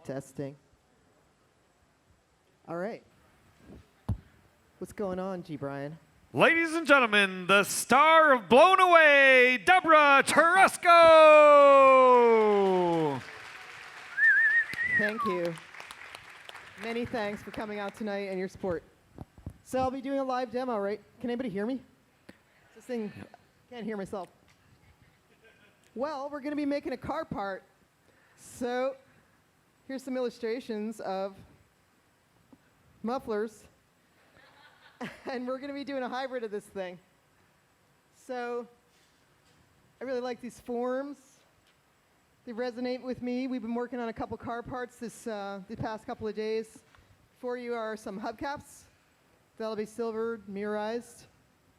Testing. All right. What's going on, G. Brian? Ladies and gentlemen, the star of Blown Away, Deborah Czeresko! Thank you. Many thanks for coming out tonight and your support. So I'll be doing a live demo, right? Can anybody hear me? This thing, can't hear myself. Well, we're going to be making a car part. So here's some illustrations of mufflers. And we're going to be doing a hybrid of this thing. So I really like these forms. They resonate with me. We've been working on a couple car parts the past couple of days. For you are some hubcaps. That'll be silvered, mirrorized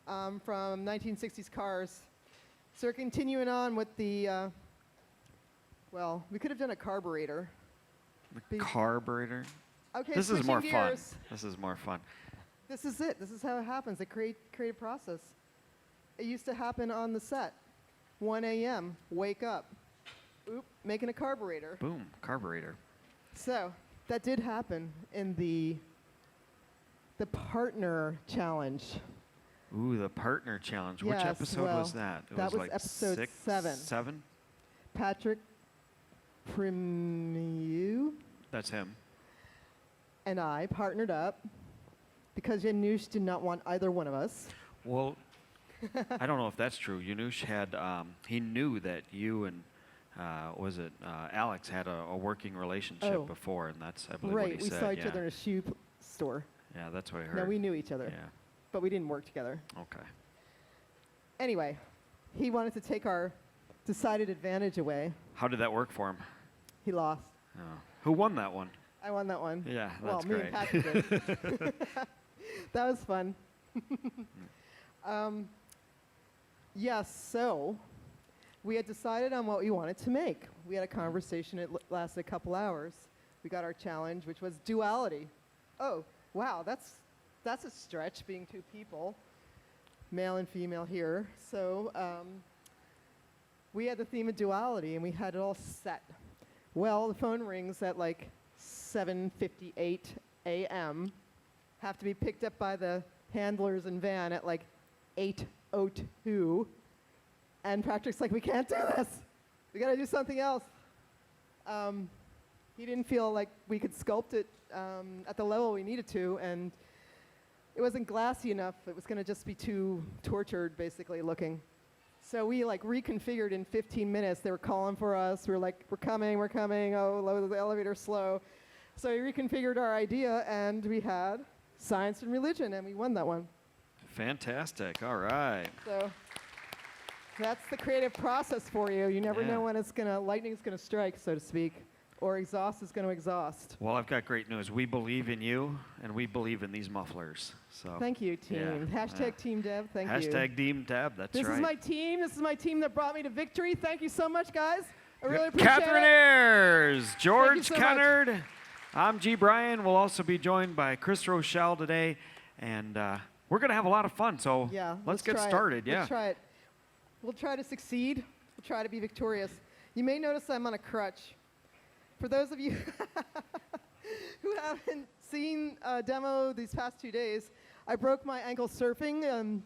from 1960s cars. So we're continuing on with the, well, we could have done a carburetor. The carburetor? Okay, this is more gears. fun. This is more fun. This is it. This is how it happens, the creative process. It used to happen on the set. 1 a.m., wake up. Oop, making a carburetor. Boom, carburetor. So that did happen in the partner challenge. Ooh, the partner challenge. Yes, which episode well, was that? It that was like episode 7. 7? Patrick Primiu That's him. and I partnered up because Janusz did not want either one of us. Well, I don't know if that's true. Janusz had, he knew that you and, Alex had a working relationship before, and that's, I believe, what he Right, said. we saw each other in a shoe store. Yeah, that's what I heard. No, we knew each other, Yeah, but we didn't work together. okay. Anyway, he wanted to take our decided advantage away. How did that work for him? He lost. Oh. Who won that one? I won that one. Yeah, Well, that's me great. and Patrick did. That was fun. Yes, so we had decided on what we wanted to make. We had a conversation. It lasted a couple hours. We got our challenge, which was duality. Oh, wow, that's a stretch, being two people, male and female here. So we had the theme of duality, and we had it all set. Well, the phone rings at like 7:58 a.m. Have to be picked up by the handlers and van at like 8:02. And Patrick's like, we can't do this. We got to do something else. He didn't feel like we could sculpt it at the level we needed to, and it wasn't glassy enough. It was going to just be too tortured, basically, looking. So we like reconfigured in 15 minutes. They were calling for us. We were like, we're coming. Oh, load the elevator slow. So we reconfigured our idea, and we had science and religion, and we won that one. Fantastic. All right. So that's the creative process for you. You never know when lightning's gonna strike, so to speak, or exhaust is gonna exhaust. Well, I've got great news. We believe in you, and we believe in these mufflers. So Thank you, team. Yeah, Hashtag Team Deb. Thank you. Hashtag Team Deb. That's This right. is my team. This is my team that brought me to victory. Thank you so much, guys. I really appreciate Catherine it. Ayers, George so Kennard. I'm G. Brian. We'll also be joined by Chris Rochelle today, and we're going to have a lot of fun. So let's get started. Let's try it. We'll try to succeed. We'll try to be victorious. You may notice I'm on a crutch. For those of you who haven't seen a demo these past 2 days, I broke my ankle surfing,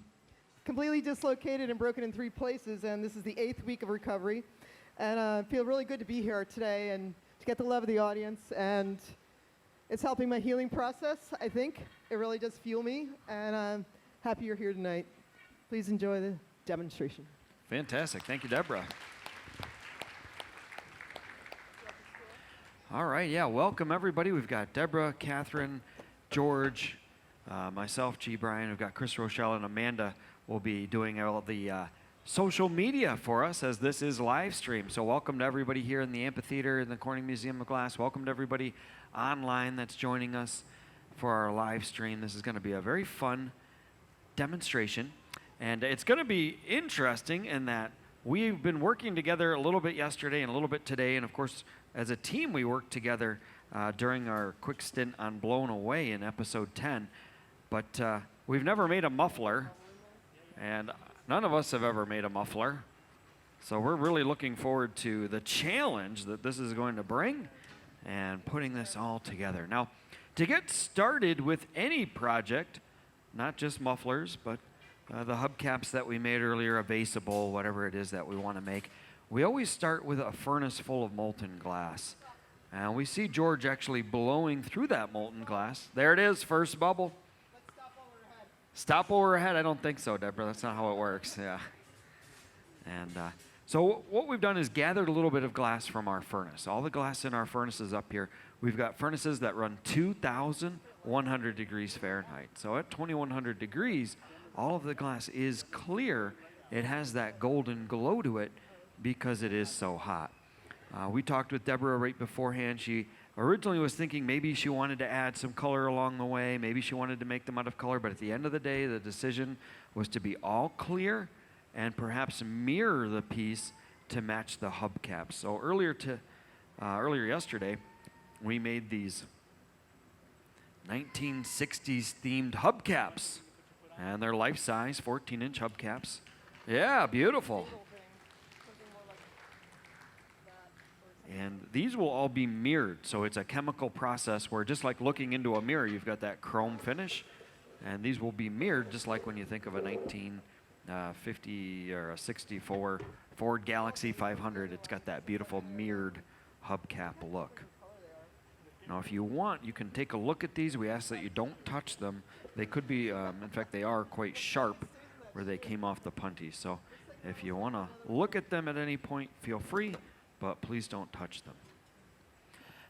completely dislocated and broken in 3 places, and this is the 8th week of recovery. And I feel really good to be here today and to get the love of the audience, and it's helping my healing process, I think. It really does fuel me, and I'm happy you're here tonight. Please enjoy the demonstration. Fantastic. Thank you, Deborah. All right, welcome everybody. We've got Deborah, Catherine, George, myself, G. Brian. We've got Chris Rochelle, and Amanda will be doing all the social media for us, as this is live stream. So welcome to everybody here in the amphitheater in the Corning Museum of Glass. Welcome to everybody online that's joining us for our live stream. This is going to be a very fun demonstration, and it's going to be interesting in that we've been working together a little bit yesterday and a little bit today, and of course as a team we worked together during our quick stint on Blown Away in episode 10, but we've never made a muffler, and none of us have ever made a muffler. So we're really looking forward to the challenge that this is going to bring. and putting this all together. Now, to get started with any project, not just mufflers, but the hubcaps that we made earlier, a baseable, whatever it is that we want to make, we always start with a furnace full of molten glass. And we see George actually blowing through that molten glass. There it is, first bubble. Let's stop overhead. Stop overhead? I don't think so, Deborah. That's not how it works. Yeah. And so what we've done is gathered a little bit of glass from our furnace. All the glass in our furnace is up here. We've got furnaces that run 2,100 degrees Fahrenheit. So at 2,100 degrees, all of the glass is clear. It has that golden glow to it because it is so hot. We talked with Deborah right beforehand. She originally was thinking maybe she wanted to add some color along the way. Maybe she wanted to make them out of color. But at the end of the day, the decision was to be all clear and perhaps mirror the piece to match the hubcaps. So earlier yesterday, we made these 1960s themed hubcaps. And they're life-size, 14-inch hubcaps. Yeah, beautiful. And these will all be mirrored. So it's a chemical process where just like looking into a mirror, you've got that chrome finish. And these will be mirrored just like when you think of a 1950 or a 64 Ford Galaxy 500. It's got that beautiful mirrored hubcap look. Now, if you want, you can take a look at these. We ask that you don't touch them. They could be, in fact, they are quite sharp where they came off the punty. So if you want to look at them at any point, feel free, but please don't touch them.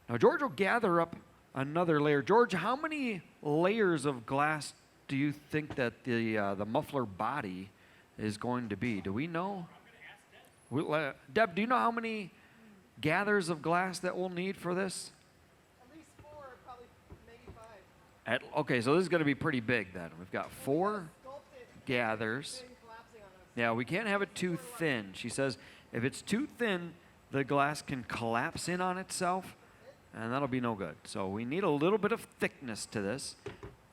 Now, George will gather up another layer. George, how many layers of glass do you think that the muffler body is going to be? Do we know? Deb, do you know how many gathers of glass that we'll need for this? At least 4, probably maybe 5. Okay, so this is going to be pretty big then. We've got 4 gathers. Yeah, we can't have it too thin. She says if it's too thin, the glass can collapse in on itself, and that'll be no good. So we need a little bit of thickness to this,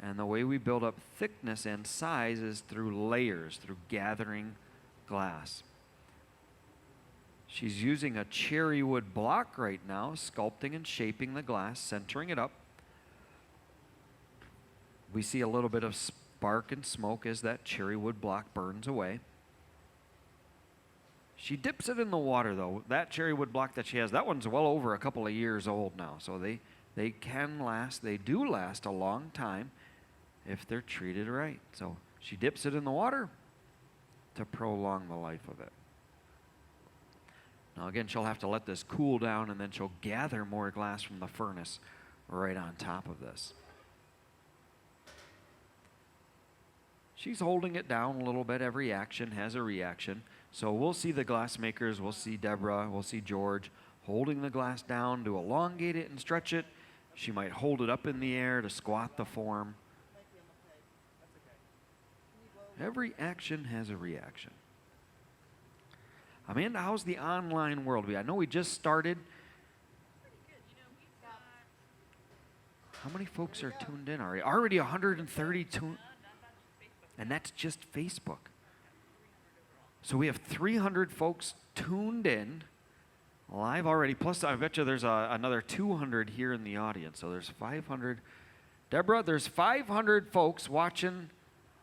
and the way we build up thickness and size is through layers, through gathering glass. She's using a cherry wood block right now, sculpting and shaping the glass, centering it up. We see a little bit of spark and smoke as that cherry wood block burns away. She dips it in the water, though. That cherry wood block that she has, that one's well over a couple of years old now. So they can last, they do last a long time if they're treated right. So she dips it in the water to prolong the life of it. Now again, she'll have to let this cool down, and then she'll gather more glass from the furnace right on top of this. She's holding it down a little bit. Every action has a reaction. So we'll see the glass makers, we'll see Deborah, we'll see George holding the glass down to elongate it and stretch it. She might hold it up in the air to squat the form. Every action has a reaction. Amanda, how's the online world? I know we just started. Pretty good. You know, we've got How many folks are tuned in already? Already 130 tuned. Facebook. And that's just Facebook. So we have 300 folks tuned in live already. Plus, I bet you there's another 200 here in the audience. So there's 500. Deborah, there's 500 folks watching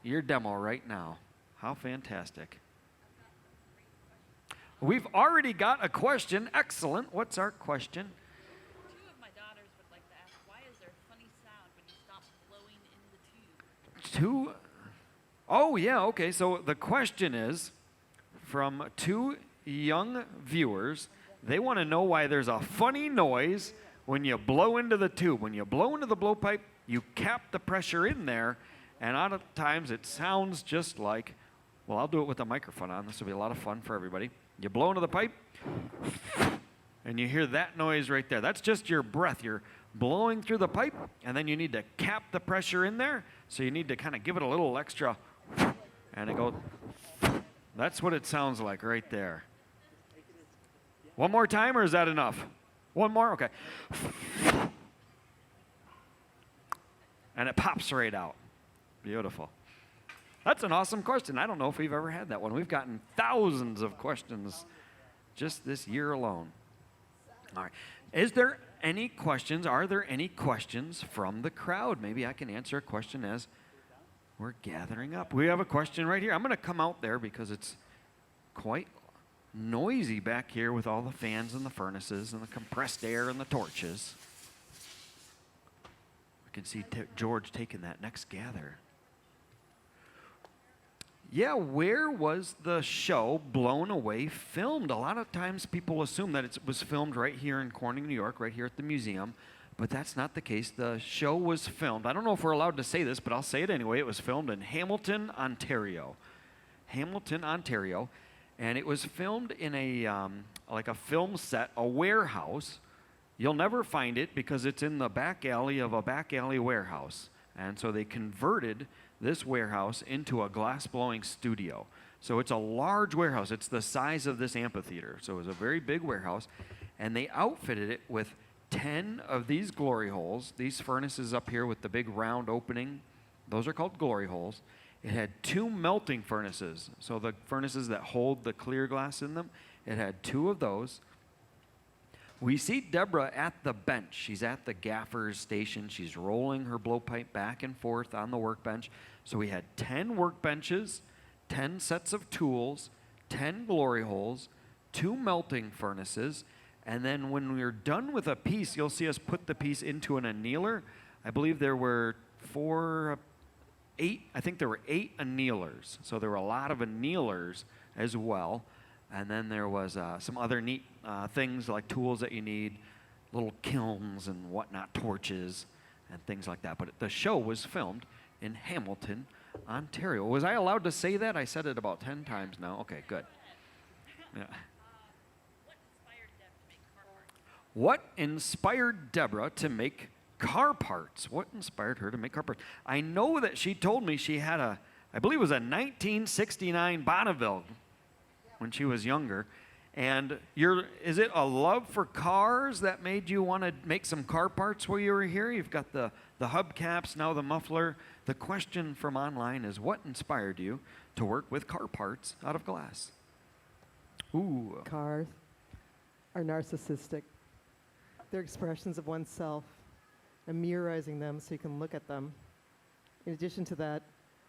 your demo right now. How fantastic. We've already got a question. Excellent. What's our question? 2 of my daughters would like to ask, why is there a funny sound when you stop blowing in the tube? 2. Oh, yeah, okay. So the question is from 2 young viewers. They want to know why there's a funny noise when you blow into the tube. When you blow into the blowpipe, you cap the pressure in there, and a lot of times it sounds just like, well, I'll do it with the microphone on. This will be a lot of fun for everybody. You blow into the pipe, and you hear that noise right there. That's just your breath. You're blowing through the pipe, and then you need to cap the pressure in there, so you need to kind of give it a little extra, and it goes. That's what it sounds like right there. One more time, or is that enough? One more? Okay. And it pops right out. Beautiful. That's an awesome question. I don't know if we've ever had that one. We've gotten thousands of questions just this year alone. All right. Is there any questions? Are there any questions from the crowd? Maybe I can answer a question as we're gathering up. We have a question right here. I'm going to come out there because it's quite noisy back here with all the fans and the furnaces and the compressed air and the torches. We can see George taking that next gather. Yeah, where was the show Blown Away filmed? A lot of times people assume that it was filmed right here in Corning, New York, right here at the museum, but that's not the case. The show was filmed. I don't know if we're allowed to say this, but I'll say it anyway. It was filmed in Hamilton, Ontario. Hamilton, Ontario. And it was filmed in a like a film set, a warehouse. You'll never find it because it's in the back alley of a back alley warehouse. And so they converted this warehouse into a glass-blowing studio. So it's a large warehouse. It's the size of this amphitheater. So it was a very big warehouse. And they outfitted it with 10 of these glory holes, these furnaces up here with the big round opening. Those are called glory holes. It had 2 melting furnaces. So the furnaces that hold the clear glass in them, it had 2 of those. We see Debra at the bench. She's at the gaffer's station. She's rolling her blowpipe back and forth on the workbench. So we had 10 workbenches, 10 sets of tools, 10 glory holes, 2 melting furnaces, and then when we're done with a piece, you'll see us put the piece into an annealer. I believe there were 8 annealers. So there were a lot of annealers as well. And then there was some other neat things like tools that you need, little kilns and whatnot, torches and things like that. But the show was filmed in Hamilton, Ontario. Was I allowed to say that? I said it about 10 times now. Okay, good. Yeah. What inspired Debra to make car parts? What inspired her to make car parts? I know that she told me she had I believe it was a 1969 Bonneville when she was younger. And is it a love for cars that made you want to make some car parts while you were here? You've got the hubcaps, now the muffler. The question from online is, what inspired you to work with car parts out of glass? Ooh. Cars are narcissistic. They're expressions of oneself, and mirrorizing them so you can look at them. In addition to that,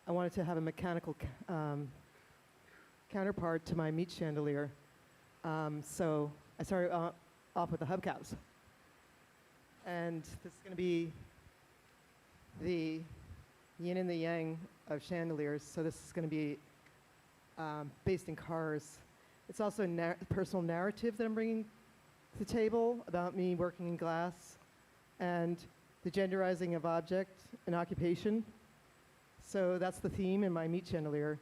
I wanted to have a mechanical counterpart to my meat chandelier. So I started off with the hubcaps. And this is going to be the yin and the yang of chandeliers. So this is going to be based in cars. It's also a personal narrative that I'm bringing to the table about me working in glass and the genderizing of object and occupation. So that's the theme in my meat chandelier,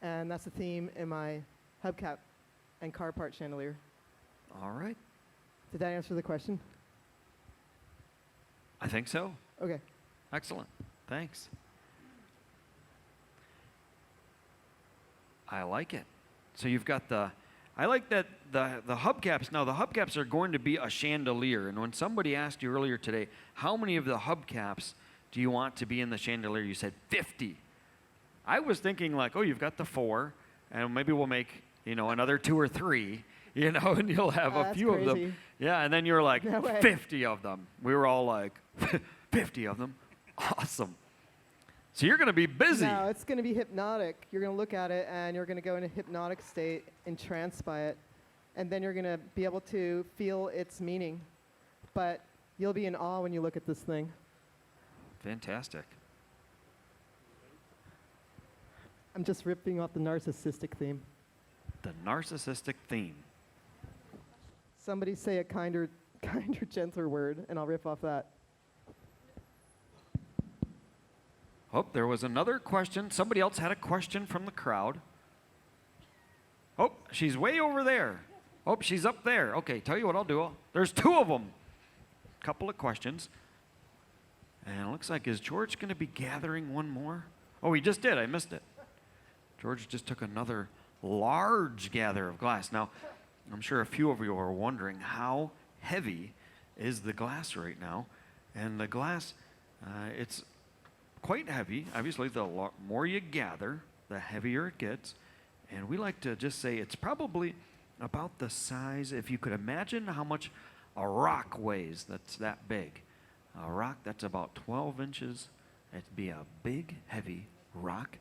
and that's the theme in my hubcap and car part chandelier. All right. Did that answer the question? I think so. Okay. Excellent. Thanks. I like it. So you've got I like that the hubcaps. Now the hubcaps are going to be a chandelier. And when somebody asked you earlier today, how many of the hubcaps do you want to be in the chandelier? You said 50. I was thinking like, oh, you've got the 4, and maybe we'll make, another 2 or 3, and you'll have a few of them. Yeah, and then you're like, No way. 50 of them. We were all like, 50 of them. Awesome. So you're going to be busy. No, it's going to be hypnotic. You're going to look at it, and you're going to go in a hypnotic state, entranced by it, and then you're going to be able to feel its meaning. But you'll be in awe when you look at this thing. Fantastic. I'm just ripping off the narcissistic theme. The narcissistic theme. Somebody say a kinder, gentler word, and I'll rip off that. Oh, there was another question. Somebody else had a question from the crowd. Oh, she's way over there. Oh, she's up there. Okay, tell you what I'll do. There's 2 of them. Couple of questions. And it looks like, is George going to be gathering one more? Oh, he just did. I missed it. George just took another large gather of glass. Now, I'm sure a few of you are wondering, how heavy is the glass right now? And the glass, it's quite heavy. Obviously, the more you gather, the heavier it gets. And we like to just say it's probably about the size, if you could imagine how much a rock weighs that's that big. A rock that's about 12 inches. It'd be a big, heavy rock.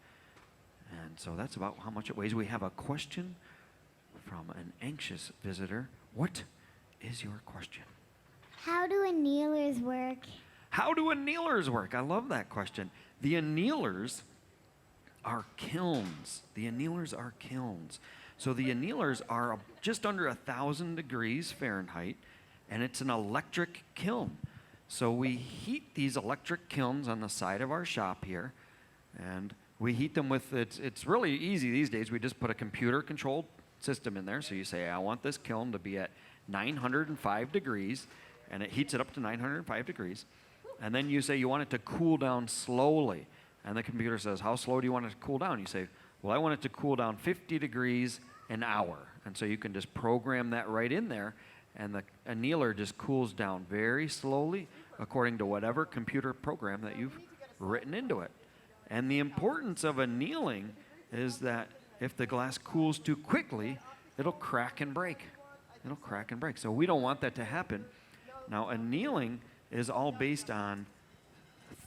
And so that's about how much it weighs. We have a question from an anxious visitor. What is your question? How do annealers work? How do annealers work? I love that question. The annealers are kilns. The annealers are kilns. So the annealers are just under 1,000 degrees Fahrenheit, and it's an electric kiln. So we heat these electric kilns on the side of our shop here, and we heat them with, it's really easy these days. We just put a computer-controlled system in there. So you say, I want this kiln to be at 905 degrees, and it heats it up to 905 degrees. And then you say you want it to cool down slowly. And the computer says, how slow do you want it to cool down? You say, well, I want it to cool down 50 degrees an hour. And so you can just program that right in there, and the annealer just cools down very slowly according to whatever computer program that you've written into it. And the importance of annealing is that if the glass cools too quickly, it'll crack and break. It'll crack and break. So we don't want that to happen. Now, annealing is all based on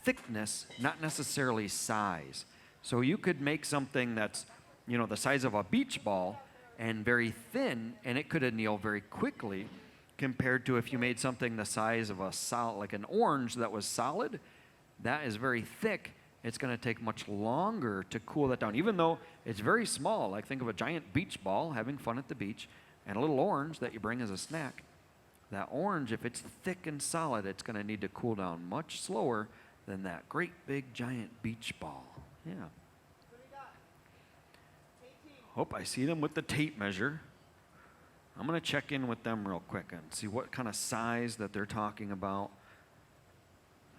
thickness, not necessarily size. So you could make something that's, the size of a beach ball and very thin, and it could anneal very quickly, compared to if you made something the size of a like an orange that was solid, that is very thick. It's going to take much longer to cool that down, even though it's very small. Like think of a giant beach ball having fun at the beach, and a little orange that you bring as a snack. That orange, if it's thick and solid, it's going to need to cool down much slower than that great big giant beach ball. Yeah. Hope I see them with the tape measure. I'm going to check in with them real quick and see what kind of size that they're talking about.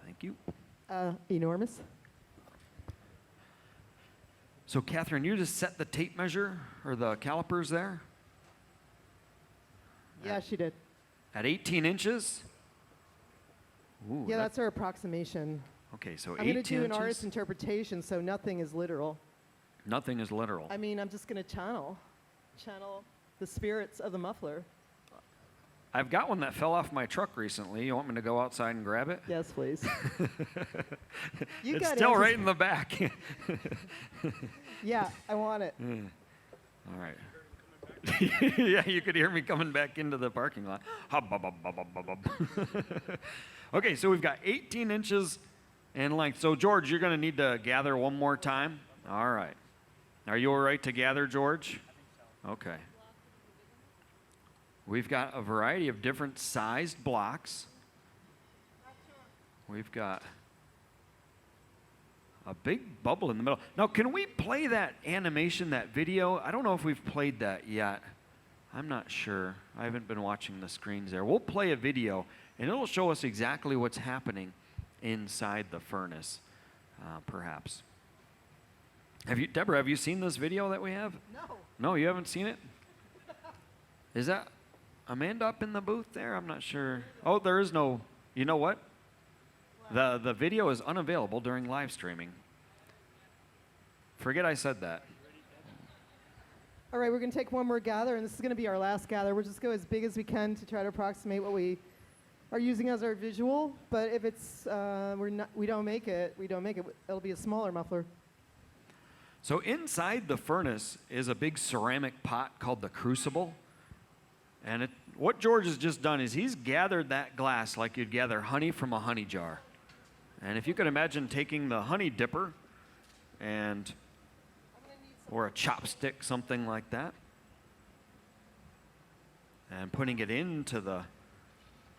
Thank you. Enormous. So, Catherine, you just set the tape measure or the calipers there? Yeah, she did. At 18 inches? Ooh, Yeah, that's our approximation. Okay, so I'm 18 going to do an inches. artist's interpretation, so nothing is literal. Nothing is literal. I mean, I'm just going to channel the spirits of the muffler. I've got one that fell off my truck recently. You want me to go outside and grab it? Yes, please. You It's got still answers. right in the back. Yeah, I want it. All right. Yeah, you could hear me coming back into the parking lot. Hub, hub, hub, hub, hub, hub. Okay, so we've got 18 inches in length. So, George, you're going to need to gather one more time. All right. Are you all right to gather, George? Okay. We've got a variety of different sized blocks. We've got a big bubble in the middle. Now, can we play that animation, that video? I don't know if we've played that yet. I'm not sure. I haven't been watching the screens there. We'll play a video, and it'll show us exactly what's happening inside the furnace, perhaps. Deborah, have you seen this video that we have? No. No, you haven't seen it? Is that Amanda up in the booth there? I'm not sure. Oh, there is no. You know what? The video is unavailable during live streaming. Forget I said that. All right, we're going to take one more gather, and this is going to be our last gather. We'll just go as big as we can to try to approximate what we are using as our visual. But if it's we don't make it. It'll be a smaller muffler. So inside the furnace is a big ceramic pot called the crucible. And what George has just done is he's gathered that glass like you'd gather honey from a honey jar. And if you could imagine taking the honey dipper or a chopstick, something like that, and putting it into the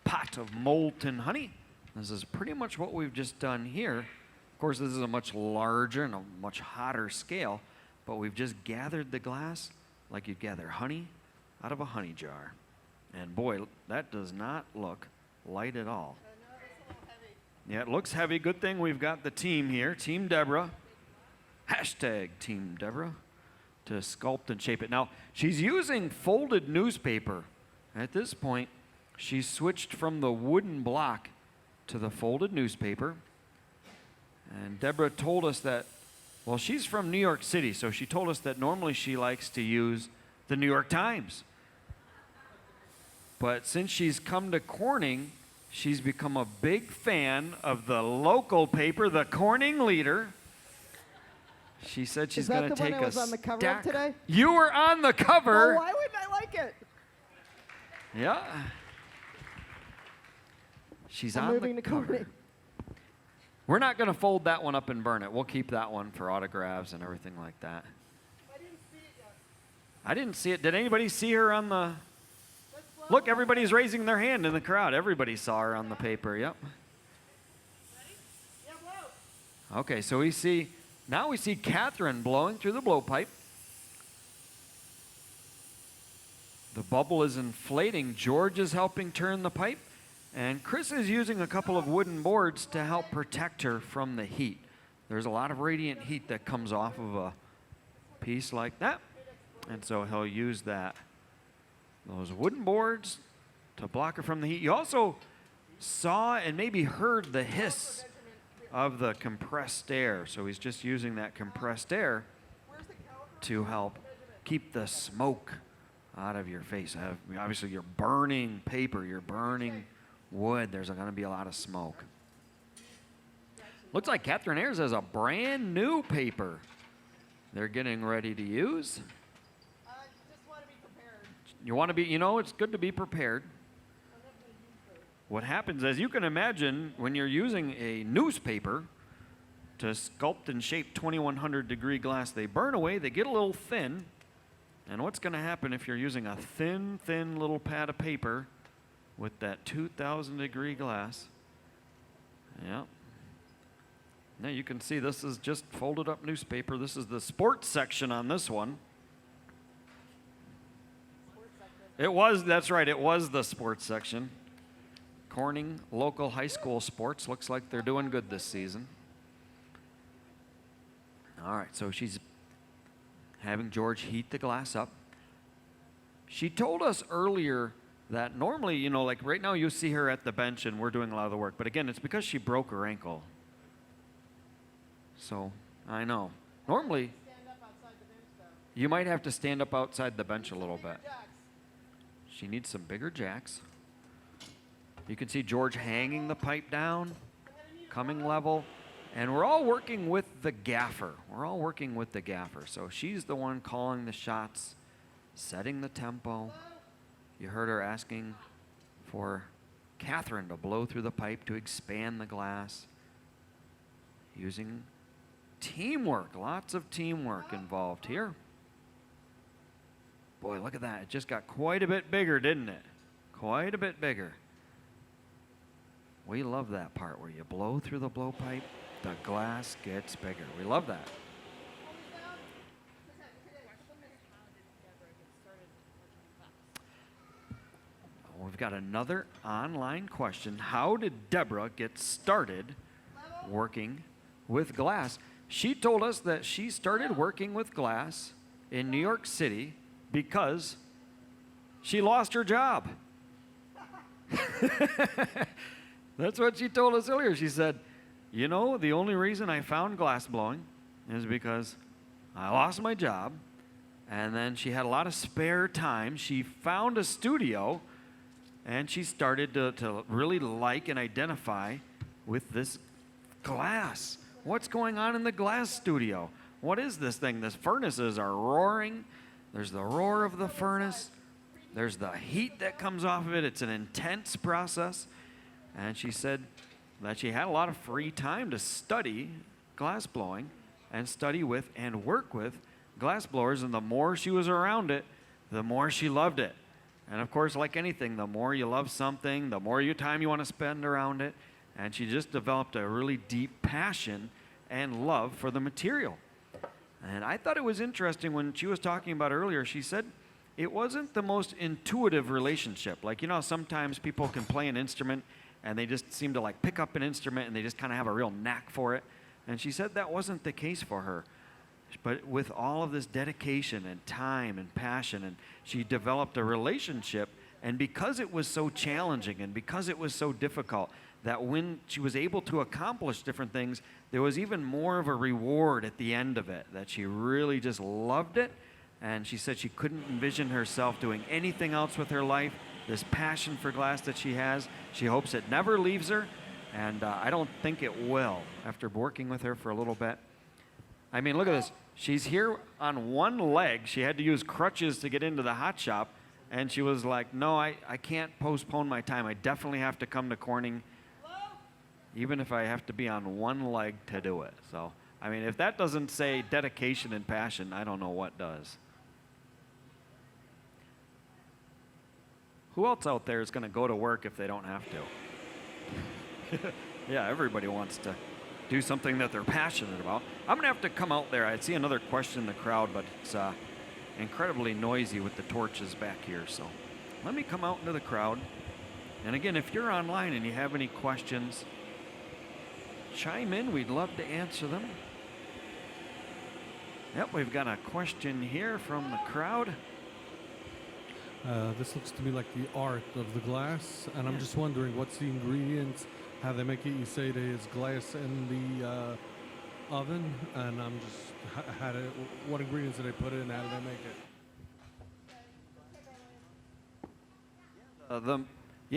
pot of molten honey. This is pretty much what we've just done here. Of course, this is a much larger and a much hotter scale, but we've just gathered the glass like you'd gather honey out of a honey jar. And boy, that does not look light at all. Yeah, it looks heavy. Good thing we've got the team here, Team Debra, hashtag Team Debra, to sculpt and shape it. Now, she's using folded newspaper. At this point, she's switched from the wooden block to the folded newspaper. And Debra told us that, well, she's from New York City, so she told us that normally she likes to use the New York Times. But since she's come to Corning, she's become a big fan of the local paper, the Corning Leader. She said she's going to take Is that the one I was on the cover of today? You were on the cover. Well, why wouldn't I like it? Yeah. She's I'm on moving the to cover. Corning. We're not going to fold that one up and burn it. We'll keep that one for autographs and everything like that. I didn't see it yet. I didn't see it. Did anybody see her on the... Look, everybody's raising their hand in the crowd. Everybody saw her on the paper. Yep. Yeah, blow. Okay, so now we see Catherine blowing through the blowpipe. The bubble is inflating. George is helping turn the pipe. And Chris is using a couple of wooden boards to help protect her from the heat. There's a lot of radiant heat that comes off of a piece like that. And so he'll use those wooden boards to block her from the heat. You also saw and maybe heard the hiss of the compressed air. So he's just using that compressed air to help keep the smoke out of your face. Obviously, you're burning paper, you're burning wood. There's going to be a lot of smoke. Looks like Catherine Ayers has a brand new paper they're getting ready to use. I just want to be prepared. You want to be, it's good to be prepared. What happens, as you can imagine, when you're using a newspaper to sculpt and shape 2100 degree glass, they burn away, they get a little thin. And what's going to happen if you're using a thin little pad of paper with that 2000 degree glass? Yeah. Now you can see this is just folded up newspaper. This is the sports section on this one. That's right, it was the sports section. Corning local high school sports. Looks like they're doing good this season. All right, so she's having George heat the glass up. She told us earlier that normally, like right now you see her at the bench and we're doing a lot of the work. But again, it's because she broke her ankle. So, I know. Normally, Stand up outside the bench, though. you might have to stand up outside the bench a little bit. Jacks. She needs some bigger jacks. You can see George hanging the pipe down, coming level. And we're all working with the gaffer. So she's the one calling the shots, setting the tempo. You heard her asking for Catherine to blow through the pipe to expand the glass. Using teamwork, lots of teamwork involved here. Boy, look at that. It just got quite a bit bigger, didn't it? Quite a bit bigger. We love that part where you blow through the blowpipe, the glass gets bigger. We love that. We've got another online question. How did Deborah get started working with glass? She told us that she started working with glass in New York City because she lost her job. That's what she told us earlier. She said, the only reason I found glass blowing is because I lost my job. And then she had a lot of spare time. She found a studio, and she started to really like and identify with this glass. What's going on in the glass studio? What is this thing? The furnaces are roaring. There's the roar of the furnace. There's the heat that comes off of it. It's an intense process. And she said that she had a lot of free time to study glass blowing and study with and work with glass blowers. And the more she was around it, the more she loved it. And of course, like anything, the more you love something, the more time you want to spend around it. And she just developed a really deep passion and love for the material. And I thought it was interesting when she was talking about earlier, she said it wasn't the most intuitive relationship. Like, sometimes people can play an instrument and they just seem to like pick up an instrument and they just kind of have a real knack for it. And she said that wasn't the case for her. But with all of this dedication and time and passion, and she developed a relationship, and because it was so challenging and because it was so difficult, that when she was able to accomplish different things, there was even more of a reward at the end of it, that she really just loved it. And she said she couldn't envision herself doing anything else with her life this passion for glass that she has. She hopes it never leaves her, and I don't think it will after working with her for a little bit. I mean, look at this. She's here on one leg. She had to use crutches to get into the hot shop, and she was like, no, I can't postpone my time. I definitely have to come to Corning, even if I have to be on one leg to do it. So, I mean, if that doesn't say dedication and passion, I don't know what does. Who else out there is going to go to work if they don't have to? Yeah, everybody wants to do something that they're passionate about. I'm going to have to come out there. I see another question in the crowd, but it's incredibly noisy with the torches back here. So let me come out into the crowd. And again, if you're online and you have any questions, chime in. We'd love to answer them. Yep, we've got a question here from the crowd. This looks to me like the art of the glass, and I'm just wondering what's the ingredients, how they make it. You say there's glass in the oven, and I'm just what ingredients do they put in? How do they make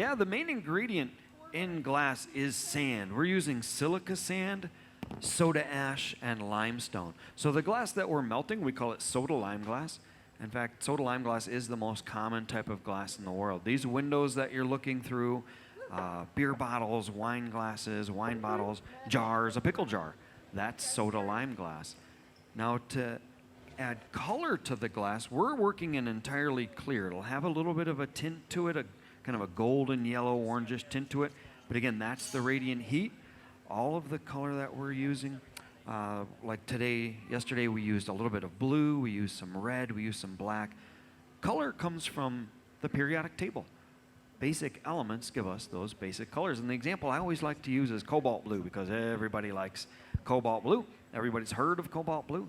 it? The main ingredient in glass is sand. We're using silica sand, soda ash, and limestone. So the glass that we're melting, we call it soda lime glass. In fact, soda lime glass is the most common type of glass in the world. These windows that you're looking through, beer bottles, wine glasses, wine bottles, jars, a pickle jar, that's soda lime glass. Now, to add color to the glass, we're working in entirely clear. It'll have a little bit of a tint to it, a kind of a golden yellow orangish tint to it. But again, that's the radiant heat. All of the color that we're using, like yesterday we used a little bit of blue, we used some red, we used some black. Color comes from the periodic table. Basic elements give us those basic colors. And the example I always like to use is cobalt blue, because everybody likes cobalt blue. Everybody's heard of cobalt blue.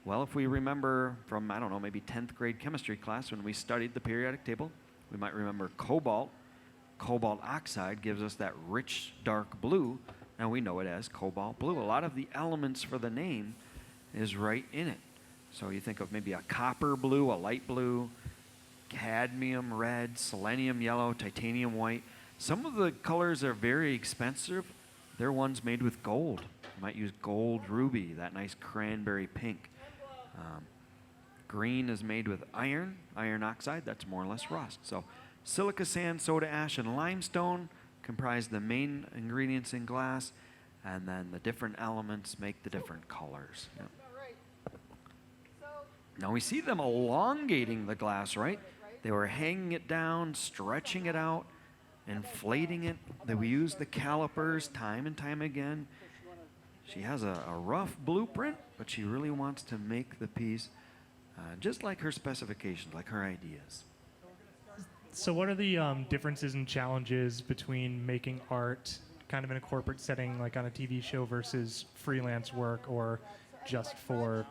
Well, if we remember from, I don't know, maybe 10th grade chemistry class when we studied the periodic table, we might remember cobalt. Cobalt oxide gives us that rich dark blue, and we know it as cobalt blue. A lot of the elements for the name is right in it. So you think of maybe a copper blue, a light blue, cadmium red, selenium yellow, titanium white. Some of the colors are very expensive. They're ones made with gold. You might use gold ruby, that nice cranberry pink. Green is made with iron oxide. That's more or less rust. So silica sand, soda ash, and limestone comprise the main ingredients in glass, and then the different elements make the different colors. Yep. Now we see them elongating the glass, right? They were hanging it down, stretching it out, inflating it. We use the calipers time and time again. She has a rough blueprint, but she really wants to make the piece just like her specifications, like her ideas. So what are the differences and challenges between making art kind of in a corporate setting, like on a TV show, versus freelance work or just for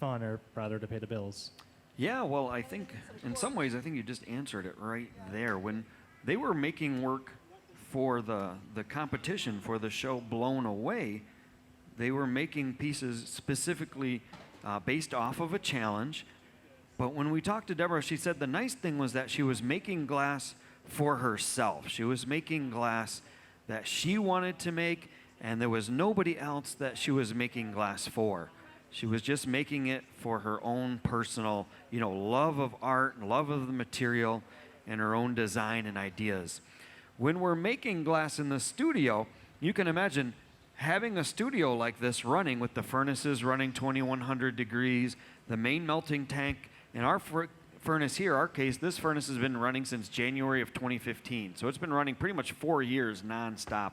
fun, or rather to pay the bills? Yeah, well, I think in some ways, I think you just answered it right there. When they were making work for the competition, for the show Blown Away, they were making pieces specifically based off of a challenge. But when we talked to Deborah, she said the nice thing was that she was making glass for herself. She was making glass that she wanted to make, and there was nobody else that she was making glass for. She was just making it for her own personal, love of art and love of the material and her own design and ideas. When we're making glass in the studio, you can imagine having a studio like this running with the furnaces running 2100 degrees, the main melting tank. In our furnace here, our case, this furnace has been running since January of 2015. So it's been running pretty much 4 years nonstop.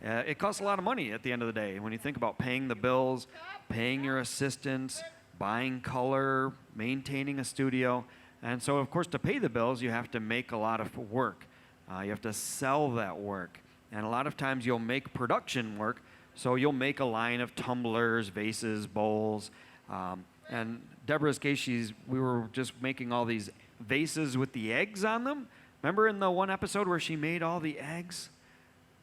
It costs a lot of money at the end of the day. When you think about paying the bills, paying your assistants, buying color, maintaining a studio. And so, of course, to pay the bills, you have to make a lot of work. You have to sell that work. And a lot of times you'll make production work. So you'll make a line of tumblers, vases, bowls. And Deborah's case, we were just making all these vases with the eggs on them. Remember in the one episode where she made all the eggs?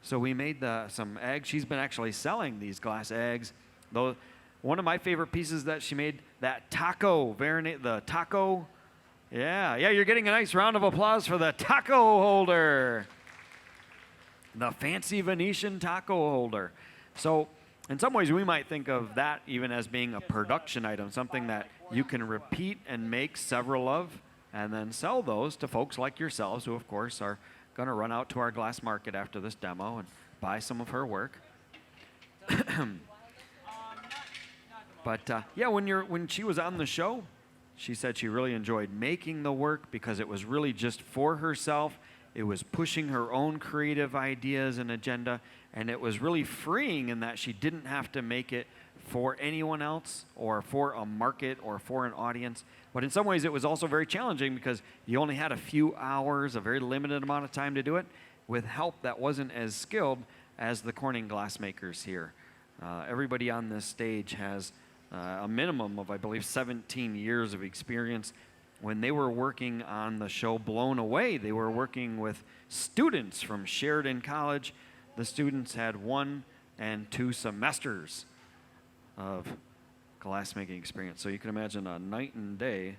So we made some eggs. She's been actually selling these glass eggs. One of my favorite pieces that she made, that taco, the taco Yeah, you're getting a nice round of applause for the taco holder. The fancy Venetian taco holder. So in some ways we might think of that even as being a production item, something that you can repeat and make several of and then sell those to folks like yourselves who of course are going to run out to our glass market after this demo and buy some of her work. But yeah, when she was on the show, she said she really enjoyed making the work because it was really just for herself. It was pushing her own creative ideas and agenda, and it was really freeing in that she didn't have to make it for anyone else or for a market or for an audience. But in some ways, it was also very challenging because you only had a few hours, a very limited amount of time to do it, with help that wasn't as skilled as the Corning glassmakers here. Everybody on this stage has a minimum of, I believe, 17 years of experience. When they were working on the show Blown Away, they were working with students from Sheridan College. The students had 1 and 2 semesters of glassmaking experience. So you can imagine a night and day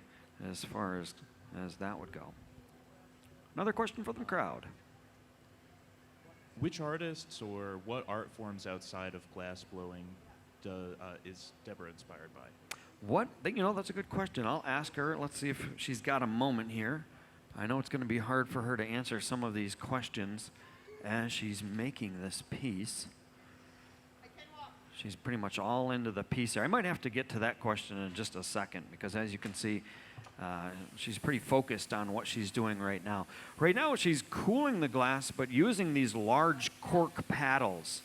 as far as that would go. Another question from the crowd. Which artists or what art forms outside of glass blowing is Deborah inspired by? That's a good question. I'll ask her. Let's see if she's got a moment here. I know it's going to be hard for her to answer some of these questions as she's making this piece. She's pretty much all into the piece there. I might have to get to that question in just a second because as you can see, she's pretty focused on what she's doing right now. Right now she's cooling the glass but using these large cork paddles.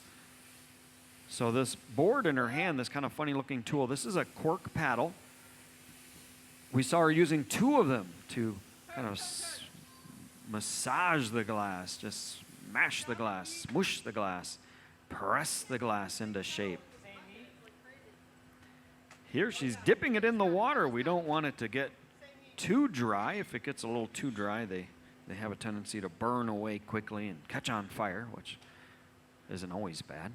So this board in her hand, this kind of funny looking tool, this is a cork paddle. We saw her using 2 of them to kind of massage the glass, just smash the glass, smush the glass, press the glass into shape. Here she's dipping it in the water. We don't want it to get too dry. If it gets a little too dry, they have a tendency to burn away quickly and catch on fire, which isn't always bad.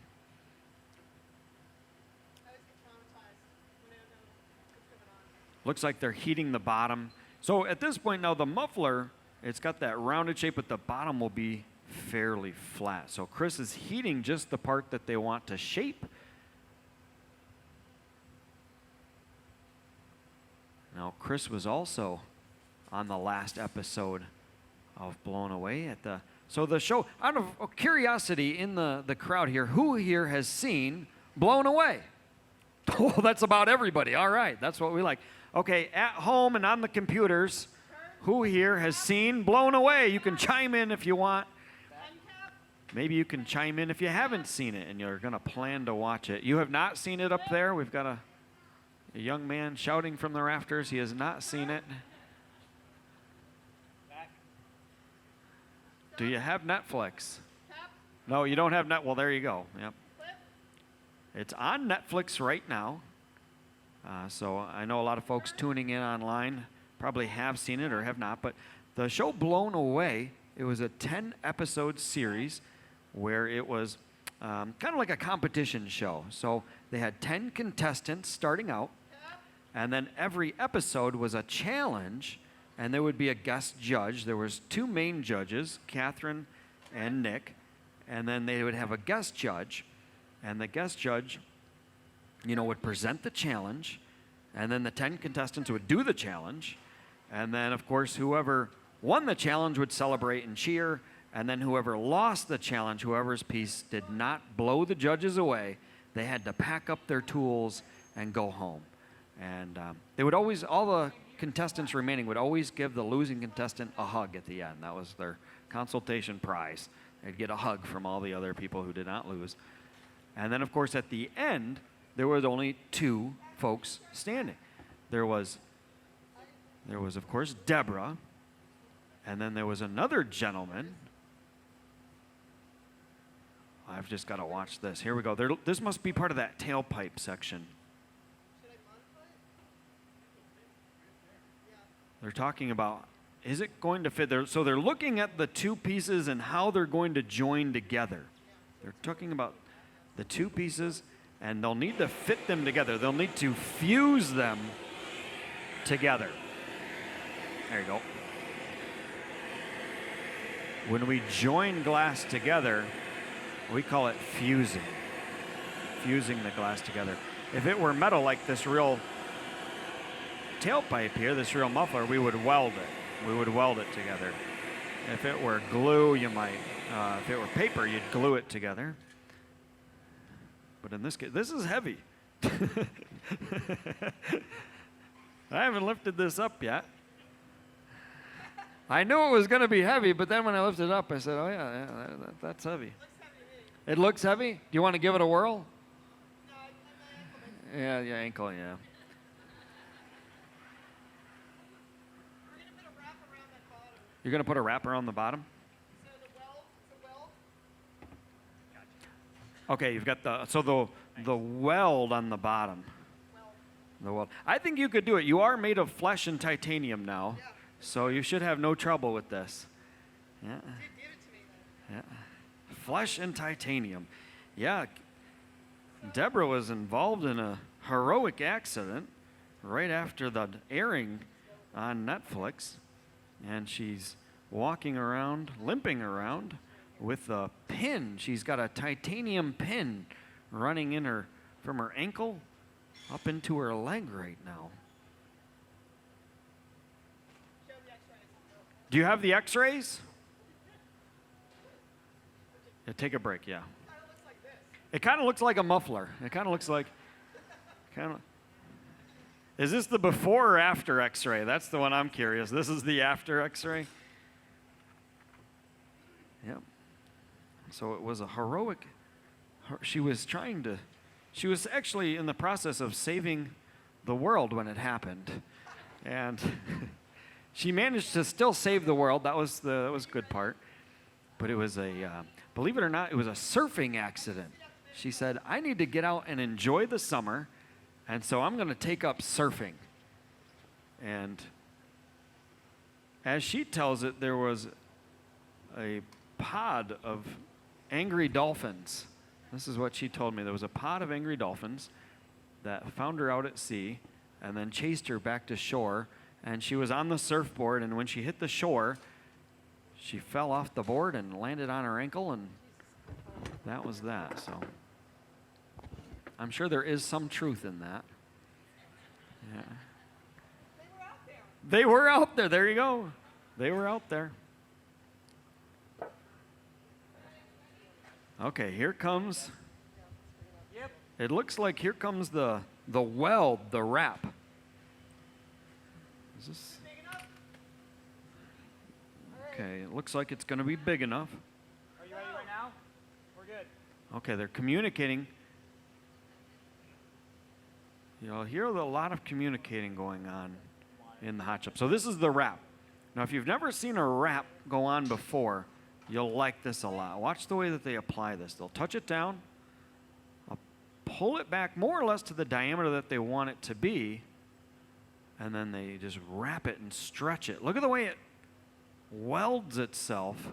Looks like they're heating the bottom. So at this point now, the muffler, it's got that rounded shape, but the bottom will be fairly flat. So Chris is heating just the part that they want to shape. Now, Chris was also on the last episode of Blown Away so the show, out of curiosity in the crowd here, who here has seen Blown Away? Oh, that's about everybody. All right, that's what we like. Okay, at home and on the computers, who here has seen Blown Away? You can chime in if you want. Maybe you can chime in if you haven't seen it and you're going to plan to watch it. You have not seen it up there? We've got a young man shouting from the rafters. He has not seen it. Do you have Netflix? No, you don't have Netflix. Well, there you go. Yep. It's on Netflix right now. So I know a lot of folks tuning in online probably have seen it or have not. But the show Blown Away, it was a 10-episode series where it was kind of like a competition show. So they had 10 contestants starting out. And then every episode was a challenge, and there would be a guest judge. There was 2 main judges, Catherine and Nick, and then they would have a guest judge, and the guest judge, would present the challenge, and then the 10 contestants would do the challenge, and then, of course, whoever won the challenge would celebrate and cheer, and then whoever lost the challenge, whoever's piece did not blow the judges away, they had to pack up their tools and go home. And they would always, all the contestants remaining would always give the losing contestant a hug at the end. That was their consultation prize. They'd get a hug from all the other people who did not lose. And then, of course, at the end, there was only 2 folks standing. There was, of course, Debra, and then there was another gentleman. I've just got to watch this. Here we go. This must be part of that tailpipe section. They're talking about, is it going to fit there? So they're looking at the 2 pieces and how they're going to join together. They're talking about the 2 pieces, and they'll need to fit them together. They'll need to fuse them together. There you go. When we join glass together, we call it fusing. Fusing the glass together. If it were metal like this real tailpipe here, this real muffler, we would weld it. We would weld it together. If it were glue, you might. If it were paper, you'd glue it together. But in this case, this is heavy. I haven't lifted this up yet. I knew it was going to be heavy, but then when I lifted it up, I said, oh, yeah, that's heavy. It looks heavy? Do you want to give it a whirl? No, my ankle, yeah. You're going to put a wrap around the bottom? So the weld? Okay, you've got the weld on the bottom. The weld. I think you could do it. You are made of flesh and titanium now, so you should have no trouble with this. Yeah. Yeah. Flesh and titanium. Yeah. Deborah was involved in a heroic accident right after the airing on Netflix, and she's walking around, limping around with a pin. She's got a titanium pin running in her from her ankle up into her leg right now. Do you have the x-rays? Yeah, take a break, yeah. It kind of looks like a muffler. It kind of looks like, is this the before or after x-ray? That's the one I'm curious. This is the after x-ray? Yep. So it was a heroic, she was actually in the process of saving the world when it happened. And she managed to still save the world. That was a good part. But it was believe it or not, it was a surfing accident. She said, I need to get out and enjoy the summer, and so I'm going to take up surfing. And as she tells it, there was a pod of angry dolphins. This is what she told me. There was a pod of angry dolphins that found her out at sea and then chased her back to shore. And she was on the surfboard, and when she hit the shore, she fell off the board and landed on her ankle, and that was that. So I'm sure there is some truth in that. Yeah. They were out there. There you go. They were out there. Okay, here comes. Yep. It looks like here comes the weld, the wrap. Is this? Okay, it looks like it's going to be big enough. Are you ready right now? We're good. Okay, they're communicating. You'll hear a lot of communicating going on in the hot shop. So this is the wrap. Now, if you've never seen a wrap go on before, you'll like this a lot. Watch the way that they apply this. They'll touch it down, pull it back more or less to the diameter that they want it to be, and then they just wrap it and stretch it. Look at the way it welds itself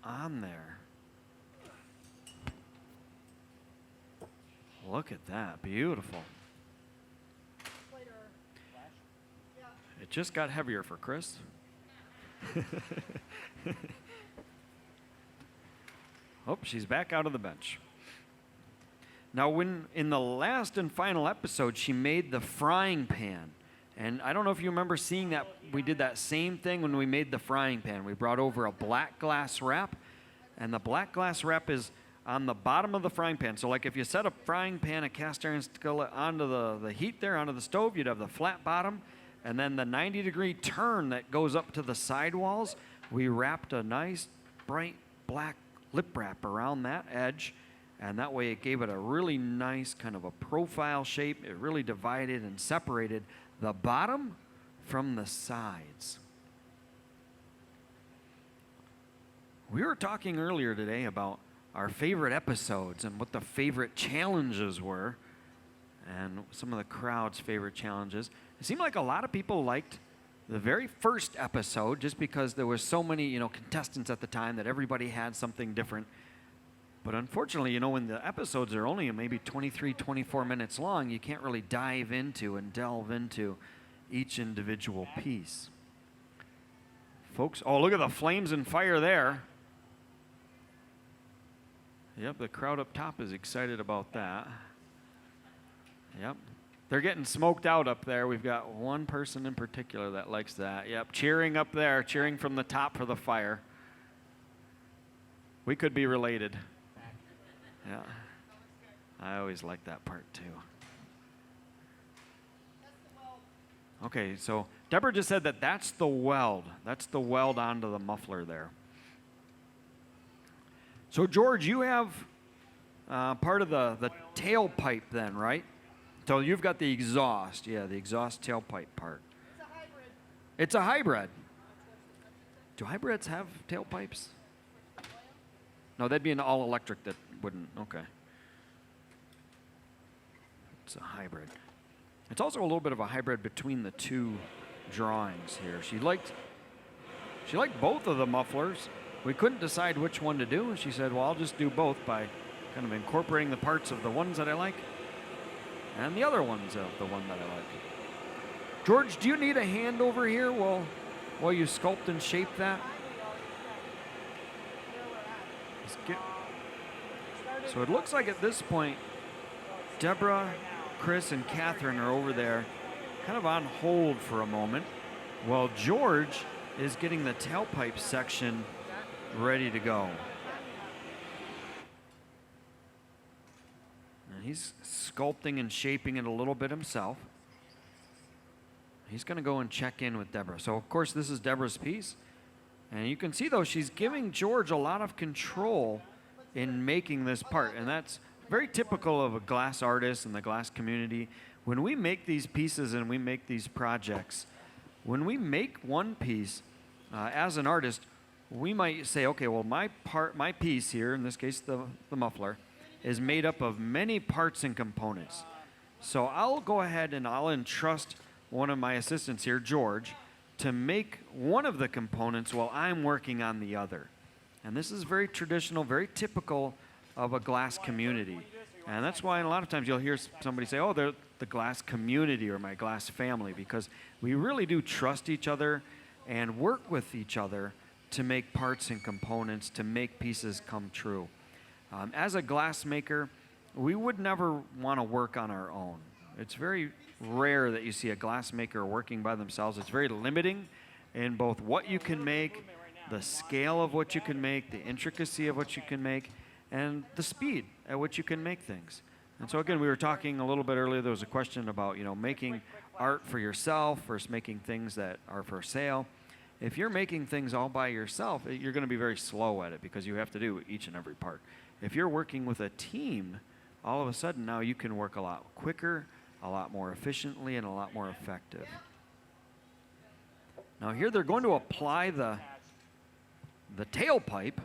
on there. Look at that. Beautiful. It just got heavier for Chris. Oh, she's back out of the bench. Now, when in the last and final episode, she made the frying pan. And I don't know if you remember seeing that. We did that same thing when we made the frying pan. We brought over a black glass wrap, and the black glass wrap is on the bottom of the frying pan. So like if you set a frying pan, a cast iron skillet onto the heat there, onto the stove, you'd have the flat bottom, and then the 90-degree turn that goes up to the sidewalls. We wrapped a nice, bright black lip wrap around that edge, and that way it gave it a really nice kind of a profile shape. It really divided and separated the bottom from the sides. We were talking earlier today about our favorite episodes and what the favorite challenges were, and some of the crowd's favorite challenges. It seemed like a lot of people liked the very first episode just because there were so many, contestants at the time that everybody had something different. But unfortunately, when the episodes are only maybe 23, 24 minutes long, you can't really dive into and delve into each individual piece. Folks, oh, look at the flames and fire there. Yep, the crowd up top is excited about that. Yep. They're getting smoked out up there. We've got one person in particular that likes that. Yep, cheering up there, cheering from the top for the fire. We could be related. Yeah. I always like that part too. Okay, so Deborah just said that that's the weld. That's the weld onto the muffler there. So George, you have part of the tailpipe then, right? So you've got the exhaust. Yeah, the exhaust tailpipe part. It's a hybrid. It's a hybrid. Do hybrids have tailpipes? No, that'd be an all-electric that wouldn't. Okay. It's a hybrid. It's also a little bit of a hybrid between the two drawings here. She liked both of the mufflers. We couldn't decide which one to do, and she said, well, I'll just do both by kind of incorporating the parts of the ones that I like and the other ones of the one that I like. George, do you need a hand over here while you sculpt and shape that? So it looks like at this point, Deborah, Chris, and Catherine are over there kind of on hold for a moment while George is getting the tailpipe section ready to go. And he's sculpting and shaping it a little bit himself. He's going to go and check in with Deborah. So, of course, this is Deborah's piece. And you can see, though, she's giving George a lot of control in making this part. And that's very typical of a glass artist and the glass community. When we make these pieces and we make these projects, when we make one piece, as an artist, we might say, okay, well, my piece here, in this case, the muffler, is made up of many parts and components. So I'll go ahead and I'll entrust one of my assistants here, George, to make one of the components while I'm working on the other. And this is very traditional, very typical of a glass community. And that's why a lot of times you'll hear somebody say, oh, they're the glass community or my glass family, because we really do trust each other and work with each other to make parts and components, to make pieces come true. As a glass maker, we would never want to work on our own. It's very rare that you see a glass maker working by themselves. It's very limiting in both what you can make, the scale of what you can make, the intricacy of what you can make, and the speed at which you can make things. And so again, we were talking a little bit earlier, there was a question about, making art for yourself versus making things that are for sale. If you're making things all by yourself, you're going to be very slow at it because you have to do each and every part. If you're working with a team, all of a sudden now you can work a lot quicker, a lot more efficiently, and a lot more effective. Now here they're going to apply the tailpipe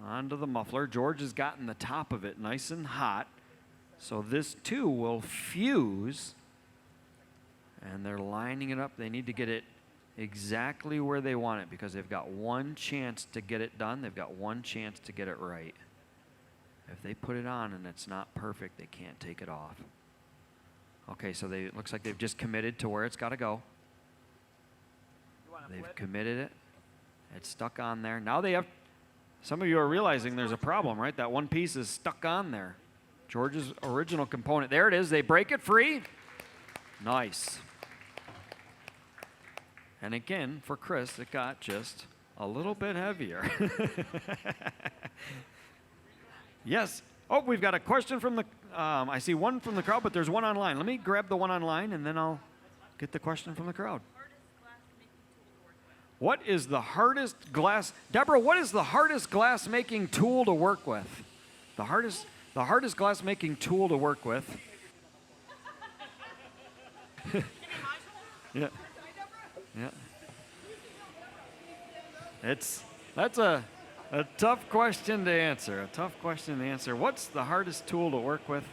onto the muffler. George has gotten the top of it nice and hot, so this too will fuse, and they're lining it up. They need to get it exactly where they want it because they've got one chance to get it done. They've got one chance to get it right. If they put it on and it's not perfect, they can't take it off. Okay, so it looks like they've just committed to where it's got to go. They've committed it. It's stuck on there. Now they have, some of you are realizing there's a problem, right? That one piece is stuck on there. George's original component. There it is. They break it free. Nice. And again, for Chris, it got just a little bit heavier. Yes. Oh, we've got a question from the, I see one from the crowd, but there's one online. Let me grab the one online, and then I'll get the question from the crowd. What is the hardest glass, Deborah, what is the hardest glass making tool to work with? The hardest glass making tool to work with. Yeah. Yeah. That's a tough question to answer. A tough question to answer. What's the hardest tool to work with?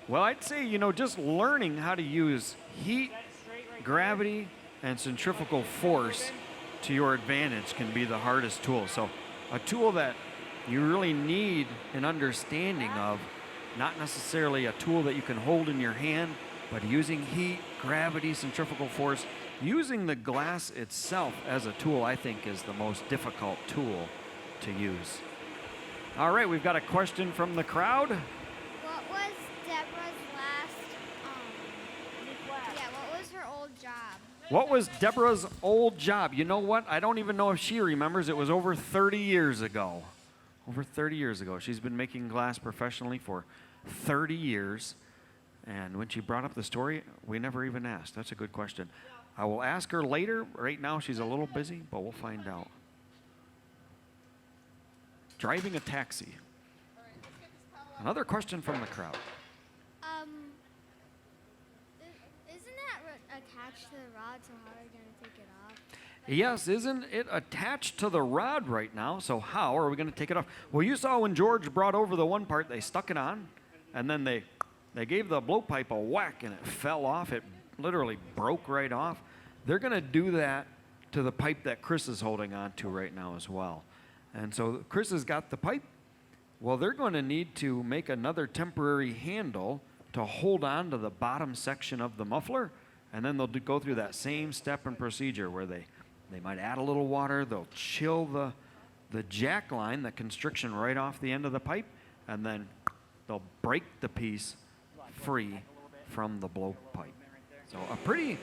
Well, I'd say, just learning how to use heat, gravity, and centrifugal force to your advantage can be the hardest tool. So a tool that you really need an understanding of, not necessarily a tool that you can hold in your hand, But using heat, gravity, centrifugal force, using the glass itself as a tool, I think, is the most difficult tool to use. All right, we've got a question from the crowd. What was Deborah's last, what was her old job? What was Deborah's old job? You know what? I don't even know if she remembers. It was over 30 years ago. Over 30 years ago. She's been making glass professionally for 30 years. And when she brought up the story, we never even asked. That's a good question. I will ask her later. Right now, she's a little busy, but we'll find out. Driving a taxi. Another question from the crowd. Isn't that attached to the rod, so how are you going to take it off? Yes, isn't it attached to the rod right now? So how are we going to take it off? Well, you saw when George brought over the one part, they stuck it on, and then they gave the blowpipe a whack, and it fell off. It literally broke right off. They're going to do that to the pipe that Chris is holding on to right now as well. And so Chris has got the pipe. Well, they're going to need to make another temporary handle to hold on to the bottom section of the muffler, and then they'll go through that same step and procedure where they might add a little water, they'll chill the jack line, the constriction right off the end of the pipe, and then they'll break the piece free from the blowpipe. So a pretty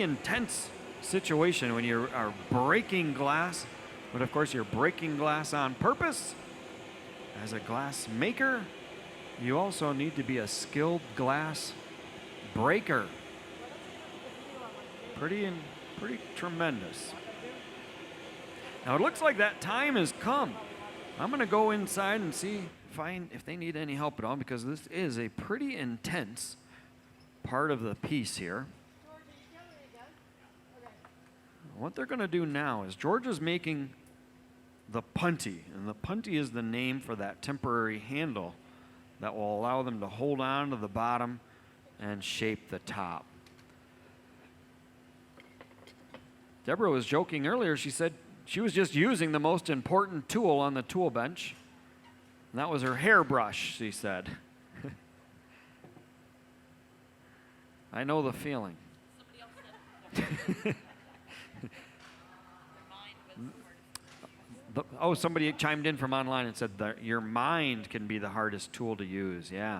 intense situation when you are breaking glass, but of course you're breaking glass on purpose. As a glass maker, you also need to be a skilled glass breaker. Pretty tremendous. Now it looks like that time has come. I'm going to go inside and find if they need any help at all, because this is a pretty intense part of the piece here. What they're going to do now is George is making the punty, and the punty is the name for that temporary handle that will allow them to hold on to the bottom and shape the top. Deborah was joking earlier. She said she was just using the most important tool on the tool bench, and that was her hairbrush, she said. I know the feeling. Somebody else said Somebody chimed in from online and said that your mind can be the hardest tool to use. Yeah,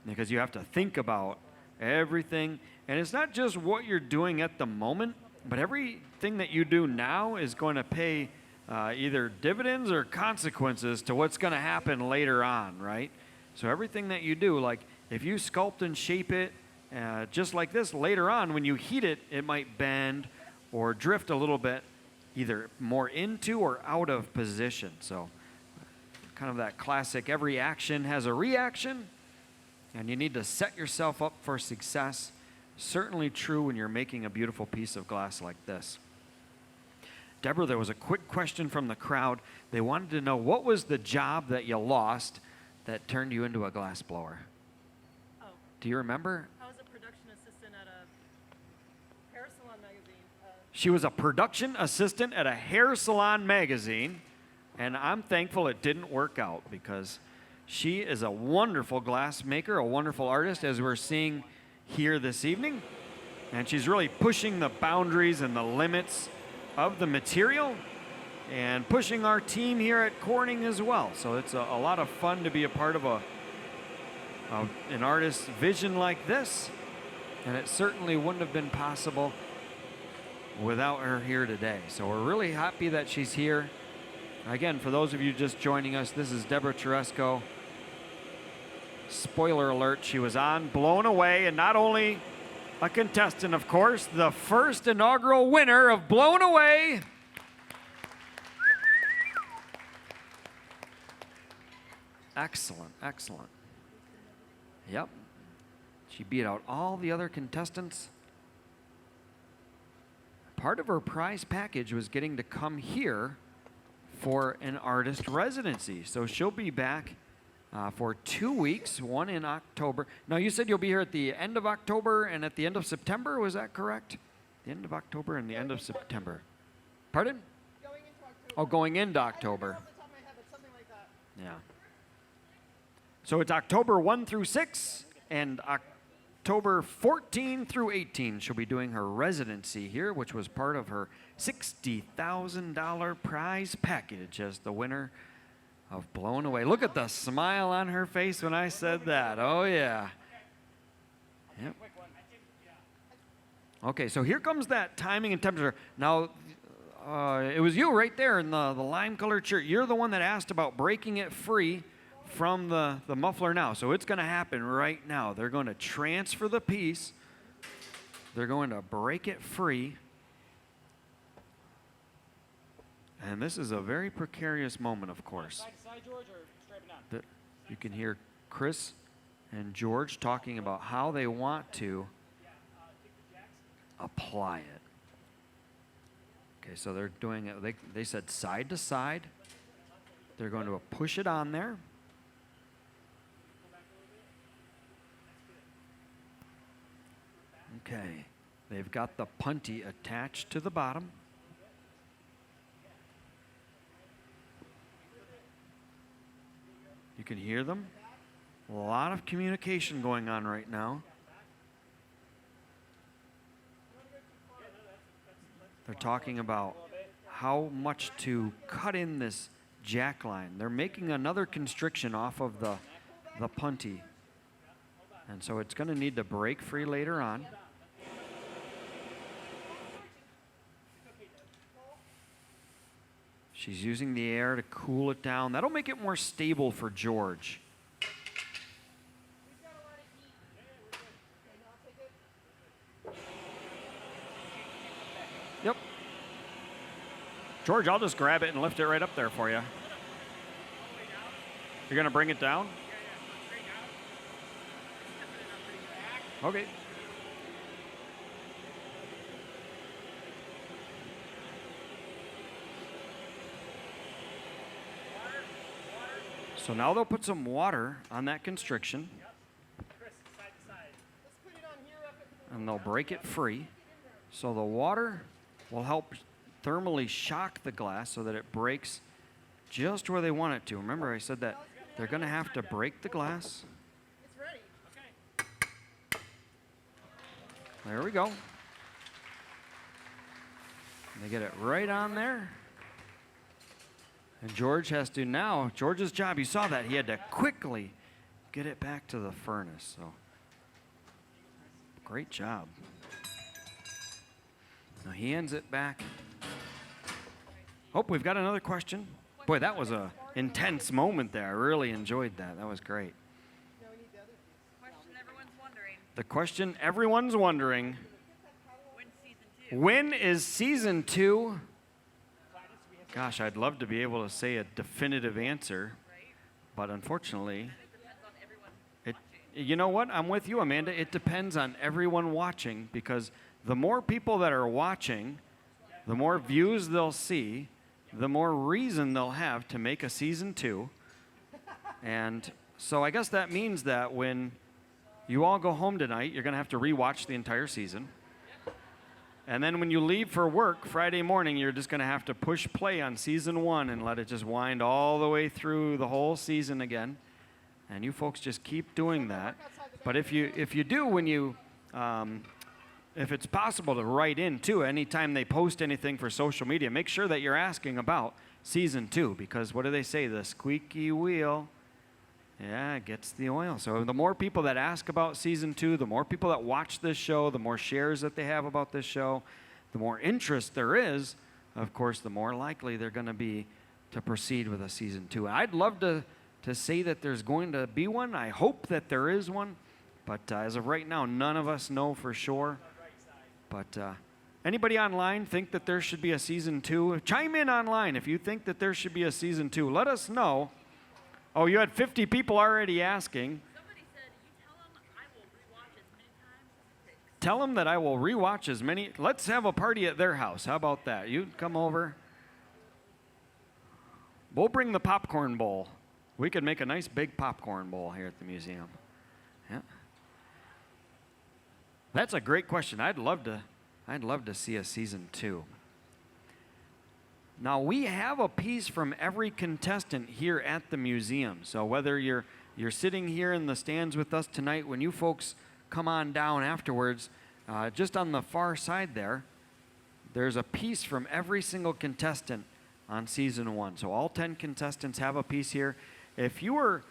because you have to think about everything, and it's not just what you're doing at the moment, but everything that you do now is going to pay either dividends or consequences to what's going to happen later on, right? So everything that you do, like if you sculpt and shape it just like this, later on when you heat it, it might bend or drift a little bit, either more into or out of position. So kind of that classic, every action has a reaction, and you need to set yourself up for success. Certainly true when you're making a beautiful piece of glass like this. Deborah, there was a quick question from the crowd. They wanted to know, what was the job that you lost that turned you into a glass blower? Oh, Do you remember? I was a production assistant at a hair salon magazine. She was a production assistant at a hair salon magazine, and I'm thankful it didn't work out, because she is a wonderful glass maker, a wonderful artist, as we're seeing here this evening. And she's really pushing the boundaries and the limits of the material and pushing our team here at Corning as well. So it's a lot of fun to be a part of an artist's vision like this, and it certainly wouldn't have been possible without her here today. So we're really happy that she's here. Again, for those of you just joining us, this is Deborah Czeresko. Spoiler alert, she was on Blown Away, and not only a contestant, of course, the first inaugural winner of Blown Away. Excellent, excellent. Yep. She beat out all the other contestants. Part of her prize package was getting to come here for an artist residency. So she'll be back for 2 weeks, one in October. Now, you said you'll be here at the end of October and at the end of September. Was that correct? The end of October and the end of September. Pardon? Going into October. Oh, going into October. Off the top of my head, but something like that. Yeah. So it's October 1 through 6 and October 14 through 18. She'll be doing her residency here, which was part of her $60,000 prize package as the winner of Blown Away. Look at the smile on her face when I said that. Oh, yeah. Yep. Okay, so here comes that timing and temperature. Now, it was you right there in the lime-colored shirt. You're the one that asked about breaking it free from the muffler now. So it's going to happen right now. They're going to transfer the piece. They're going to break it free. And this is a very precarious moment, of course. Side to side, George, or straight down? You can hear Chris and George talking about how they want to apply it. Okay, so they're doing it, they said side to side. They're going to push it on there. Okay, they've got the punty attached to the bottom. You can hear them. A lot of communication going on right now. They're talking about how much to cut in this jack line. They're making another constriction off of the punty. And so it's going to need to break free later on. She's using the air to cool it down. That'll make it more stable for George. Yep. George, I'll just grab it and lift it right up there for you. You're going to bring it down? Okay. So now they'll put some water on that constriction. And they'll break it free. So the water will help thermally shock the glass so that it breaks just where they want it to. Remember I said that they're going to have to break the glass. It's ready. Okay. There we go. They get it right on there. And George has to now, George's job, you saw that, he had to quickly get it back to the furnace. So, great job. Now he hands it back. Oh, we've got another question. Boy, that was a intense moment there. I really enjoyed that. That was great. Question everyone's wondering. The question everyone's wondering, When's season 2? when is season 2? Gosh, I'd love to be able to say a definitive answer, but unfortunately, Depends on everyone you know what? I'm with you, Amanda. It depends on everyone watching, because the more people that are watching, the more views they'll see, the more reason they'll have to make a season 2. And so I guess that means that when you all go home tonight, you're going to have to rewatch the entire season. And then when you leave for work Friday morning, you're just going to have to push play on season 1 and let it just wind all the way through the whole season again. And you folks just keep doing that. But if you do, when you, if it's possible to write in too, anytime they post anything for social media, make sure that you're asking about season 2, because what do they say? The squeaky wheel, yeah, it gets the oil. So the more people that ask about season 2, the more people that watch this show, the more shares that they have about this show, the more interest there is, of course, the more likely they're going to be to proceed with a season 2. I'd love to say that there's going to be one. I hope that there is one. But as of right now, none of us know for sure. But anybody online think that there should be a season 2? Chime in online if you think that there should be a season 2. Let us know. Oh, you had 50 people already asking. Somebody said, you tell them I will rewatch as many times as it takes. Tell them that I will rewatch as many. Let's have a party at their house. How about that? You come over. We'll bring the popcorn bowl. We could make a nice big popcorn bowl here at the museum. Yeah. That's a great question. I'd love to see a season 2. Now, we have a piece from every contestant here at the museum. So whether you're sitting here in the stands with us tonight, when you folks come on down afterwards, just on the far side there's a piece from every single contestant on season 1. So all 10 contestants have a piece here. If you were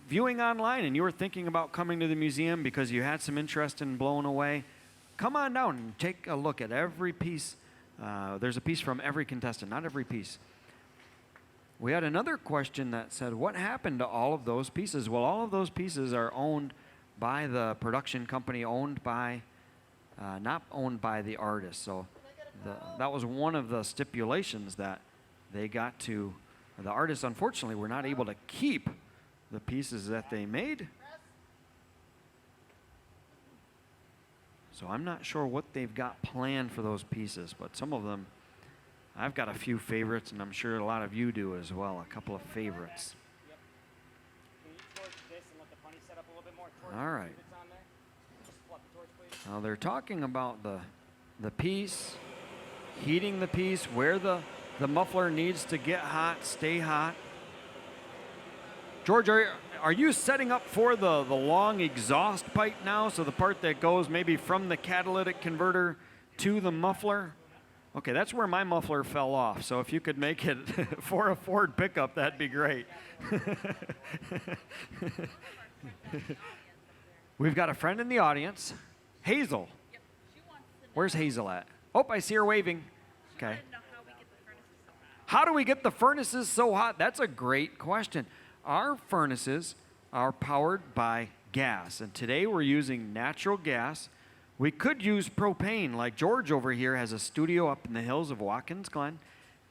viewing online and you were thinking about coming to the museum because you had some interest in blowing away, come on down and take a look at every piece. There's a piece from every contestant, not every piece. We had another question that said, what happened to all of those pieces? Well, all of those pieces are owned by the production company, owned by, not owned by the artist. So that was one of the stipulations that they got to. The artists, unfortunately, were not able to keep the pieces that they made. So I'm not sure what they've got planned for those pieces, but some of them, I've got a few favorites, and I'm sure a lot of you do as well, a couple of favorites. Yep. Can you torch this and let the punny set up a little bit more? Torch All right. that's on there. Just flip the torch, please. Now they're talking about the piece, heating the piece, where the muffler needs to get hot, stay hot. George, are you setting up for the long exhaust pipe now? So the part that goes maybe from the catalytic converter to the muffler? Okay, that's where my muffler fell off. So if you could make it for a Ford pickup, that'd be great. We've got a friend in the audience, Hazel. Yep. She wants to know. Where's Hazel at? Oh, I see her waving. She Okay. wanted to know how we get the furnaces so hot. How do we get the furnaces so hot? That's a great question. Our furnaces are powered by gas, and today we're using natural gas. We could use propane, like George over here has a studio up in the hills of Watkins Glen.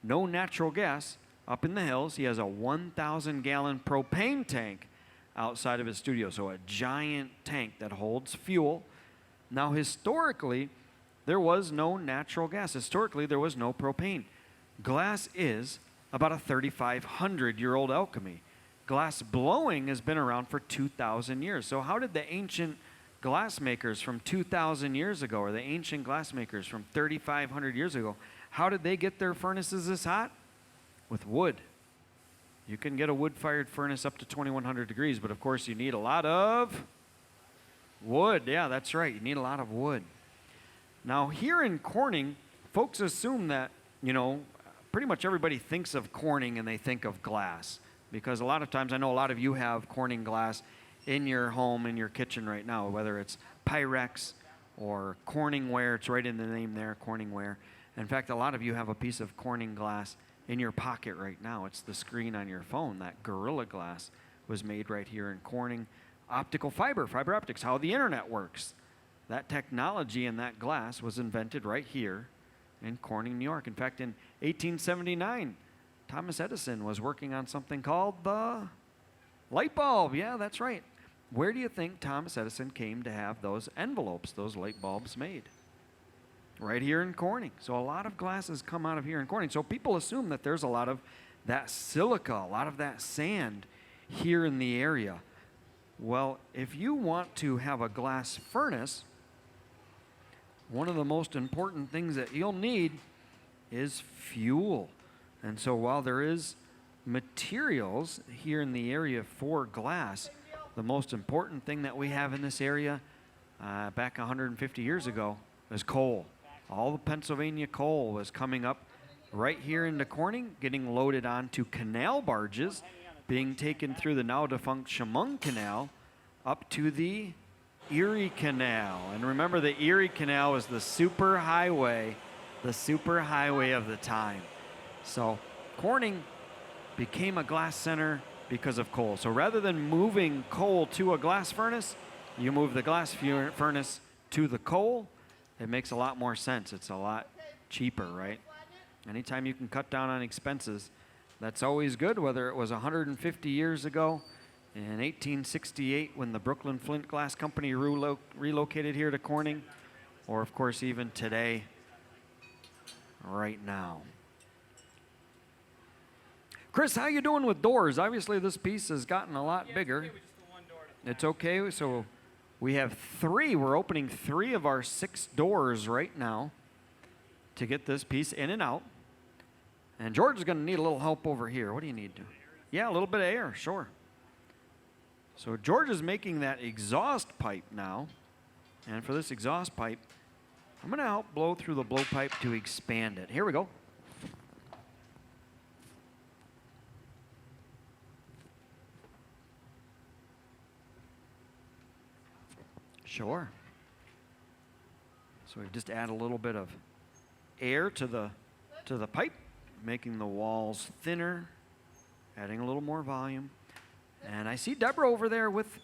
No natural gas up in the hills. He has a 1,000-gallon propane tank outside of his studio, so a giant tank that holds fuel. Now, historically, there was no natural gas. Historically, there was no propane. Glass is about a 3,500-year-old alchemy. Glass blowing has been around for 2,000 years. So how did the ancient glassmakers from 2,000 years ago, or the ancient glassmakers from 3,500 years ago, how did they get their furnaces this hot? With wood. You can get a wood-fired furnace up to 2,100 degrees, but of course you need a lot of wood. Yeah, that's right. You need a lot of wood. Now, here in Corning, folks assume that, pretty much everybody thinks of Corning and they think of glass. Because a lot of times, I know a lot of you have Corning glass in your home, in your kitchen right now, whether it's Pyrex or Corningware. It's right in the name there, Corningware. In fact, a lot of you have a piece of Corning glass in your pocket right now. It's the screen on your phone. That Gorilla Glass was made right here in Corning. Optical fiber optics, how the internet works. That technology and that glass was invented right here in Corning, New York. In fact, in 1879, Thomas Edison was working on something called the light bulb. Yeah, that's right. Where do you think Thomas Edison came to have those envelopes, those light bulbs made? Right here in Corning. So a lot of glasses come out of here in Corning. So people assume that there's a lot of that silica, a lot of that sand here in the area. Well, if you want to have a glass furnace, one of the most important things that you'll need is fuel. And so while there is materials here in the area for glass, the most important thing that we have in this area back 150 years ago is coal. All the Pennsylvania coal was coming up right here into Corning, getting loaded onto canal barges, being taken through the now defunct Chemung Canal up to the Erie Canal. And remember, the Erie Canal was the super highway of the time. So Corning became a glass center because of coal. So rather than moving coal to a glass furnace, you move the glass furnace to the coal. It makes a lot more sense. It's a lot cheaper, right? Anytime you can cut down on expenses, that's always good, whether it was 150 years ago in 1868 when the Brooklyn Flint Glass Company relocated here to Corning, or of course even today, right now. Chris, how you doing with doors? Obviously this piece has gotten a lot bigger. It's okay, so we have 3. We're opening 3 of our 6 doors right now to get this piece in and out. And George is going to need a little help over here. What do you need to? Yeah, a little bit of air, sure. So George is making that exhaust pipe now. And for this exhaust pipe, I'm going to help blow through the blowpipe to expand it. Here we go. Sure. So we just add a little bit of air to the pipe, making the walls thinner, adding a little more volume. And I see Deborah over there with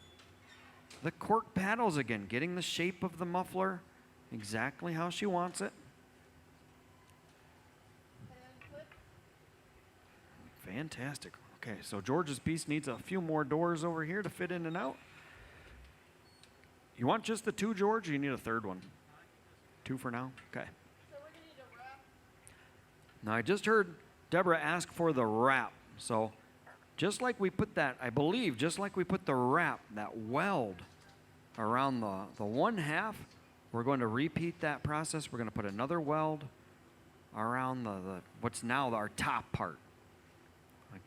the cork paddles again, getting the shape of the muffler exactly how she wants it. Fantastic. Okay, so George's piece needs a few more doors over here to fit in and out. You want just the two, George, or you need a third one? Two for now? Okay. Now, I just heard Deborah ask for the wrap. So just like we put that, I believe, just like we put the wrap, that weld around the one half, we're going to repeat that process. We're going to put another weld around the what's now our top part. Like,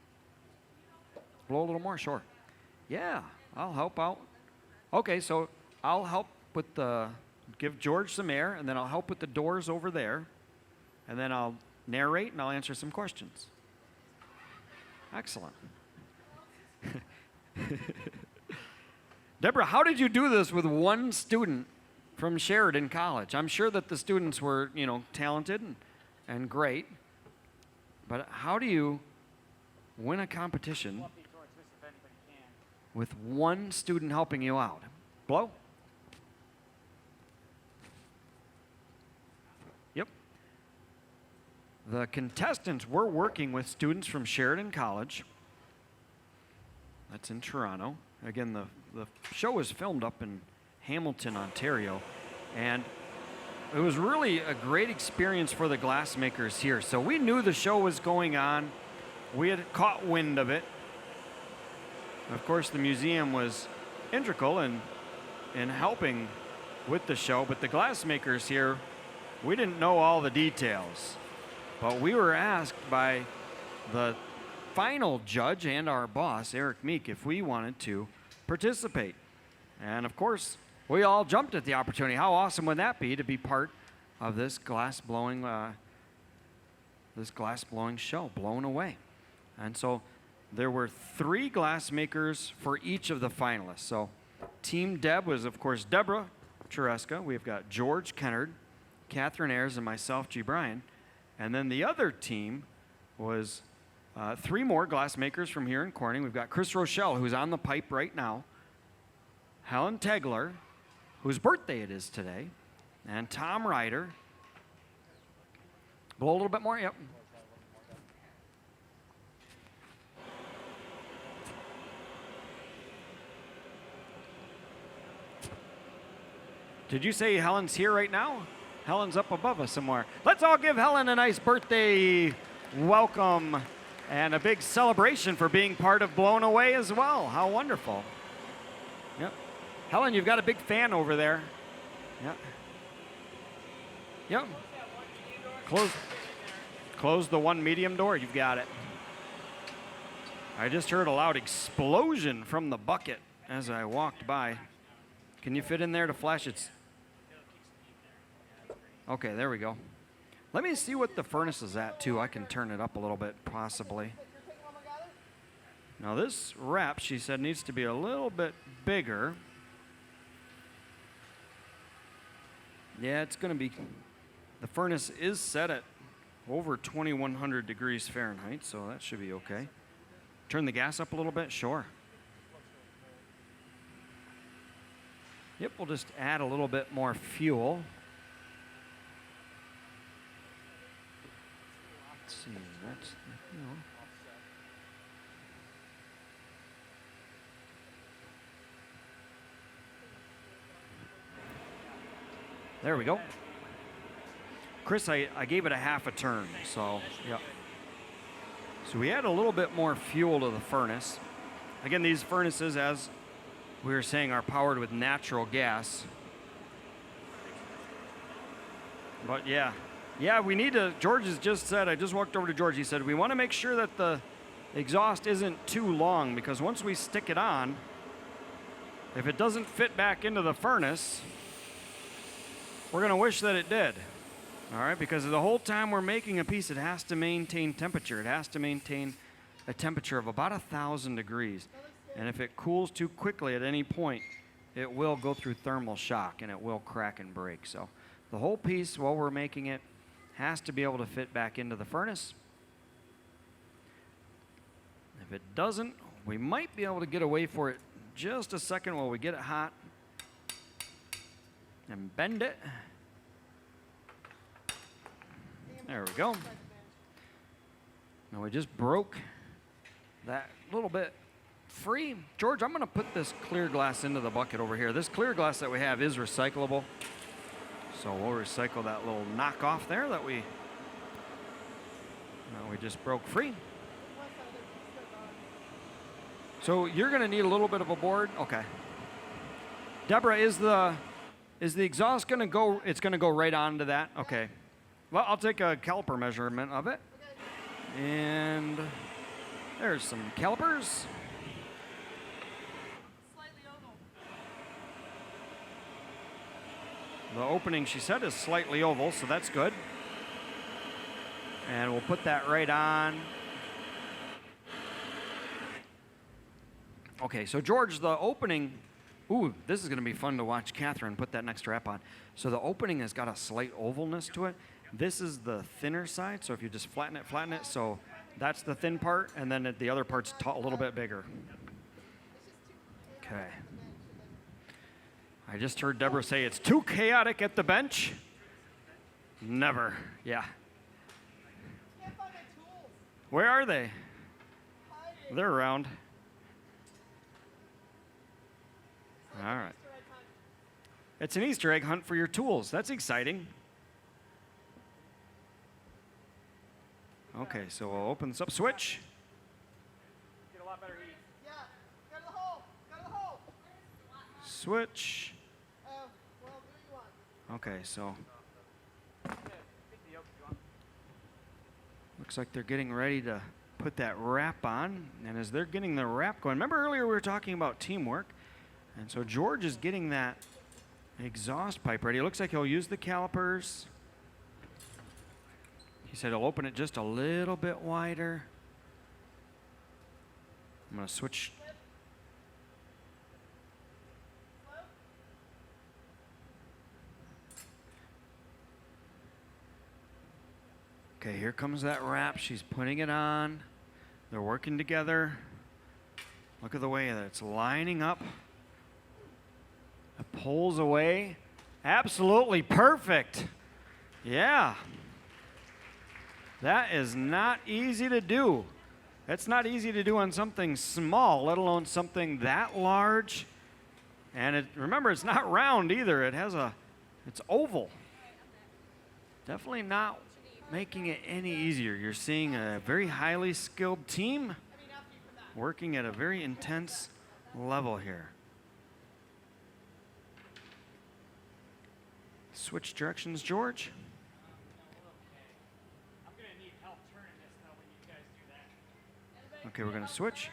blow a little more? Sure. Yeah, I'll help out. Okay, so I'll help with give George some air, and then I'll help with the doors over there, and then I'll narrate and I'll answer some questions. Excellent. Deborah, how did you do this with one student from Sheridan College? I'm sure that the students were, talented and great, but how do you win a competition with one student helping you out? Blow? Yep. The contestants were working with students from Sheridan College. That's in Toronto. Again, the show was filmed up in Hamilton, Ontario, and it was really a great experience for the glassmakers here. So we knew the show was going on. We had caught wind of it. Of course, the museum was integral in helping with the show, but the glassmakers here, we didn't know all the details. But we were asked by the final judge and our boss, Eric Meek, if we wanted to participate. And of course, we all jumped at the opportunity. How awesome would that be to be part of this glass blowing show, Blown Away? And so there were 3 glassmakers for each of the finalists. So Team Deb was, of course, Deborah Czeresko. We've got George Kennard, Catherine Ayers, and myself, G. Bryan. And then the other team was 3 more glassmakers from here in Corning. We've got Chris Rochelle, who's on the pipe right now, Helen Tegler, whose birthday it is today, and Tom Ryder. Blow a little bit more, yep. Did you say Helen's here right now? Helen's up above us somewhere. Let's all give Helen a nice birthday welcome and a big celebration for being part of Blown Away as well. How wonderful. Yep. Helen, you've got a big fan over there. Yep. Yep. Close the one medium door. You've got it. I just heard a loud explosion from the bucket as I walked by. Can you fit in there to flash? Okay, there we go. Let me see what the furnace is at, too. I can turn it up a little bit, possibly. Now, this wrap, she said, needs to be a little bit bigger. Yeah, it's going to be... The furnace is set at over 2,100 degrees Fahrenheit, so that should be okay. Turn the gas up a little bit? Sure. Yep, we'll just add a little bit more fuel. Let's see, that's, There we go. Chris, I gave it a half a turn, so, yeah. So we add a little bit more fuel to the furnace. Again, these furnaces, as we were saying, are powered with natural gas. But yeah, we need to, George has just said, I just walked over to George, he said, we want to make sure that the exhaust isn't too long, because once we stick it on, If it doesn't fit back into the furnace, we're going to wish that it did. All right, because the whole time we're making a piece, it has to maintain temperature. It has to maintain a temperature of about 1,000 degrees. And if it cools too quickly at any point, it will go through thermal shock and it will crack and break. So the whole piece, while we're making it, has to be able to fit back into the furnace. If it doesn't, we might be able to get away for it just a second while we get it hot and bend it. There we go. Now we just broke that little bit free. George, I'm going to put this clear glass into the bucket over here. This clear glass that we have is recyclable. So we'll recycle that little knockoff there that we just broke free. So you're going to need a little bit of a board. Okay. Deborah, is the exhaust going to go, it's going to go right onto that? Okay. Well, I'll take a caliper measurement of it. And there's some calipers. Slightly oval. The opening, she said, is slightly oval, so that's good. And we'll put that right on. Okay, so George, the opening, ooh, this is going to be fun to watch Catherine put that next wrap on. So the opening has got a slight ovalness to it. This is the thinner side, so if you just flatten it, so that's the thin part, and then the other part's a little bit bigger. Okay. I just heard Deborah say it's too chaotic at the bench. Never, yeah. Where are they? They're around. All right. It's an Easter egg hunt for your tools. That's exciting. Okay, so we'll open this up. Switch. Get a lot better heat. Yeah, go to the hole. Go to the hole. Switch. Oh, well, do what you want. Okay, so Yeah, beat the yolk if you want. looks like they're getting ready to put that wrap on. And as they're getting the wrap going, remember earlier we were talking about teamwork? And so George is getting that exhaust pipe ready. It looks like he'll use the calipers. He said he'll open it just a little bit wider. I'm going to switch. Okay, here comes that wrap. She's putting it on. They're working together. Look at the way that it's lining up. It pulls away. Absolutely perfect. Yeah. That is not easy to do. It's not easy to do on something small, let alone something that large. And remember, it's not round either. It's oval. Definitely not making it any easier. You're seeing a very highly skilled team working at a very intense level here. Switch directions, George. I'm going to need help turning this, though, when you guys do that. Okay, we're going to switch.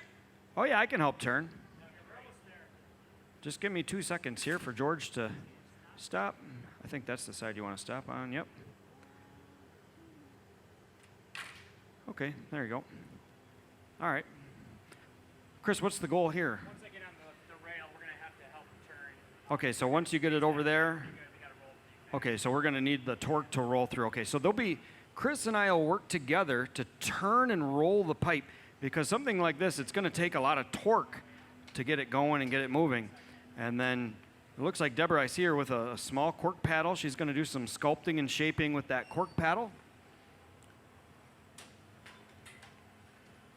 Oh, yeah, I can help turn. Just give me 2 seconds here for George to stop. I think that's the side you want to stop on. Yep. Okay, there you go. All right. Chris, what's the goal here? Once I get on the rail, we're going to have to help turn. Okay, so once you get it over there, We got to roll. okay, so we're going to need the torque to roll through. Okay, so Chris and I will work together to turn and roll the pipe, because something like this, it's going to take a lot of torque to get it going and get it moving. And then it looks like Deborah, I see her with a small cork paddle. She's going to do some sculpting and shaping with that cork paddle.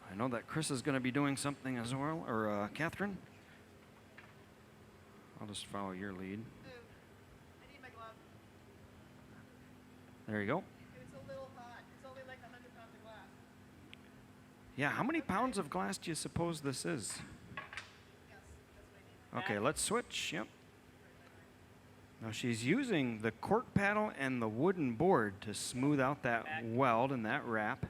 I know that Chris is going to be doing something as well, or Catherine. I'll just follow your lead. I need my glove. There you go. It's a little hot. It's only like 100 pounds of glass. Yeah, how many pounds of glass do you suppose this is? Okay, let's switch. Yep. Now she's using the cork paddle and the wooden board to smooth out that weld and that wrap.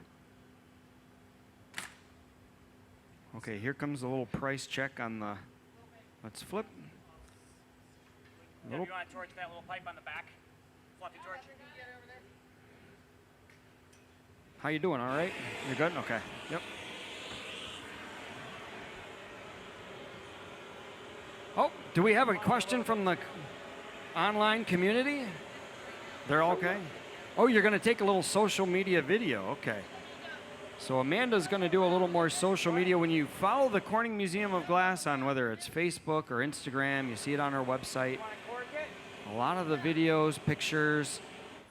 Okay, here comes the little price check on the, let's flip. Deb, you want to torch that little pipe on the back? Fluffy torch. How you doing? All right? You're good? Okay. Yep. Oh, do we have a question from the online community? They're all okay? Oh, you're going to take a little social media video. Okay. So Amanda's going to do a little more social media. When you follow the Corning Museum of Glass on whether it's Facebook or Instagram, you see it on our website. A lot of the videos, pictures,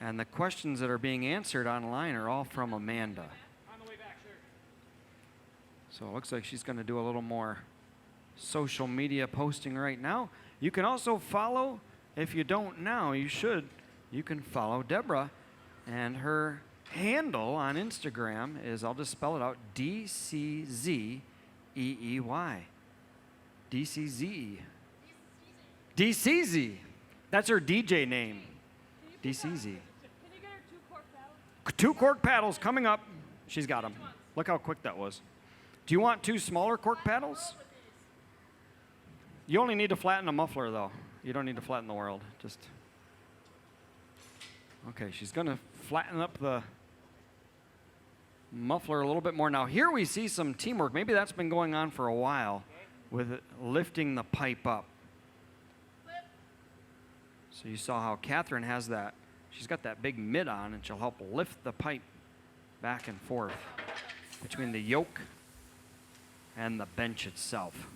and the questions that are being answered online are all from Amanda. On the way back, sure. So it looks like she's going to do a little more social media posting right now. You can also follow, if you don't now, you should. You can follow Debra, and her handle on Instagram is, I'll just spell it out, DCZEEY. DCZE. DCZ. That's her DJ name. DCZ. Can you get her 2 cork paddles? 2 cork paddles coming up. She's got them. Look how quick that was. Do you want 2 smaller cork paddles? You only need to flatten a muffler, though. You don't need to flatten the world. Just. Okay, she's going to flatten up the muffler a little bit more. Now, here we see some teamwork. Maybe that's been going on for a while with it, lifting the pipe up. So you saw how Catherine has that. She's got that big mitt on, and she'll help lift the pipe back and forth between the yoke and the bench itself.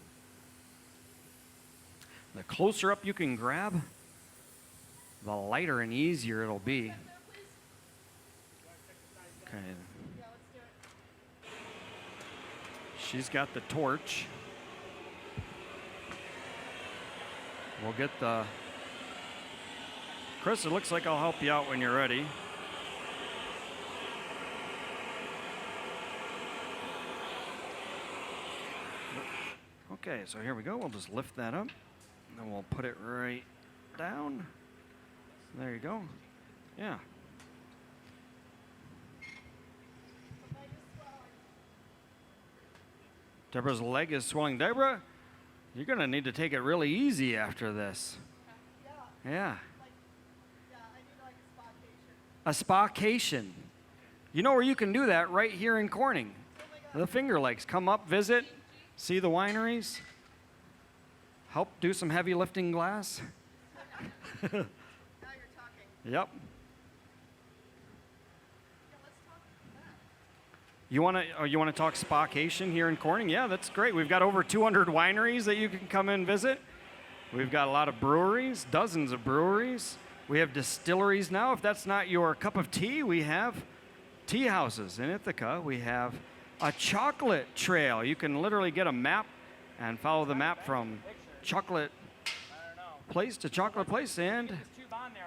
The closer up you can grab, the lighter and easier it'll be. Okay. She's got the torch. We'll get the... Chris, it looks like I'll help you out when you're ready. Okay, so here we go. We'll just lift that up. And then we'll put it right down. There you go. Yeah. Deborah's leg is swelling. Debra, you're going to need to take it really easy after this. Yeah. A spacation. You know where you can do that? Right here in Corning. The Finger Lakes. Come up, visit, see the wineries, help do some heavy lifting glass. Now you're talking. Yep. Yeah, let's talk that. You want to talk spacation here in Corning? Yeah, that's great. We've got over 200 wineries that you can come and visit. We've got a lot of breweries, dozens of breweries. We have distilleries now. If that's not your cup of tea, we have tea houses in Ithaca. We have a chocolate trail. You can literally get a map and follow the map from chocolate place to chocolate place. And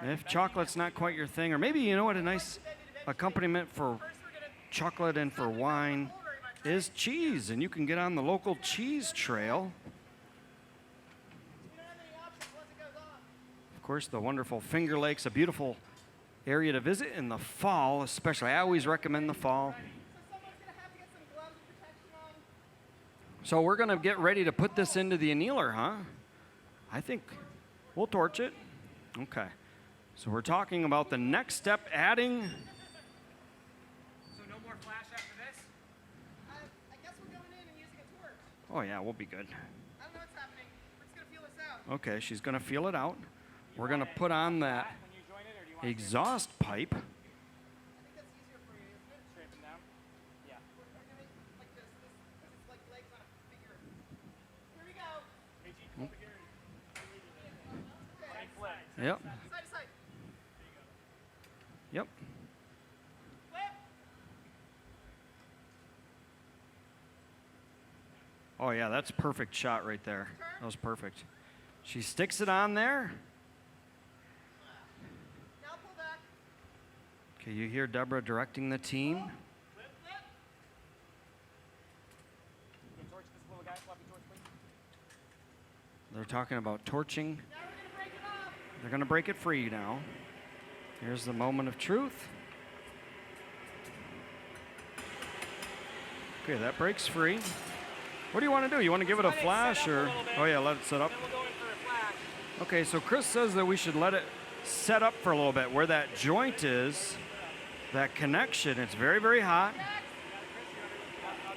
if chocolate's not quite your thing, or maybe you know what a nice accompaniment for chocolate and for wine is cheese. And you can get on the local cheese trail. Of course, the wonderful Finger Lakes, a beautiful area to visit in the fall, especially. I always recommend the fall. So we're going to get ready to put this into the annealer, huh? I think we'll torch it. Okay. So we're talking about the next step, adding. So no more flash after this? I guess we're going in and using a torch. Oh, yeah, we'll be good. I don't know what's happening. We're just going to feel this out. Okay, she's going to feel it out. We're going to put on that When you join it, or do you want exhaust pipe. I think that's easier for you, isn't it? to straighten down? Yeah. We're going to like this, because it's like legs on a figure. Here we go. Hey, G, come over here. Right flip. Yep. Side to side. Yep. Flip. Oh, yeah, that's perfect shot right there. That was perfect. She sticks it on there. Now pull back. Okay, you hear Debra directing the team. Flip, flip. Can you torch this little guy? Fluffy torch, please. They're talking about torching. Now we're going to break it off. They're going to break it free now. Here's the moment of truth. Okay, that breaks free. What do you want to do? You want to give it a Let it flash set up a or? little bit. Oh yeah, let it set up. Then we'll go in for a flash. Okay, so Chris says that we should let it set up for a little bit. Where that joint is, that connection, it's very, very hot.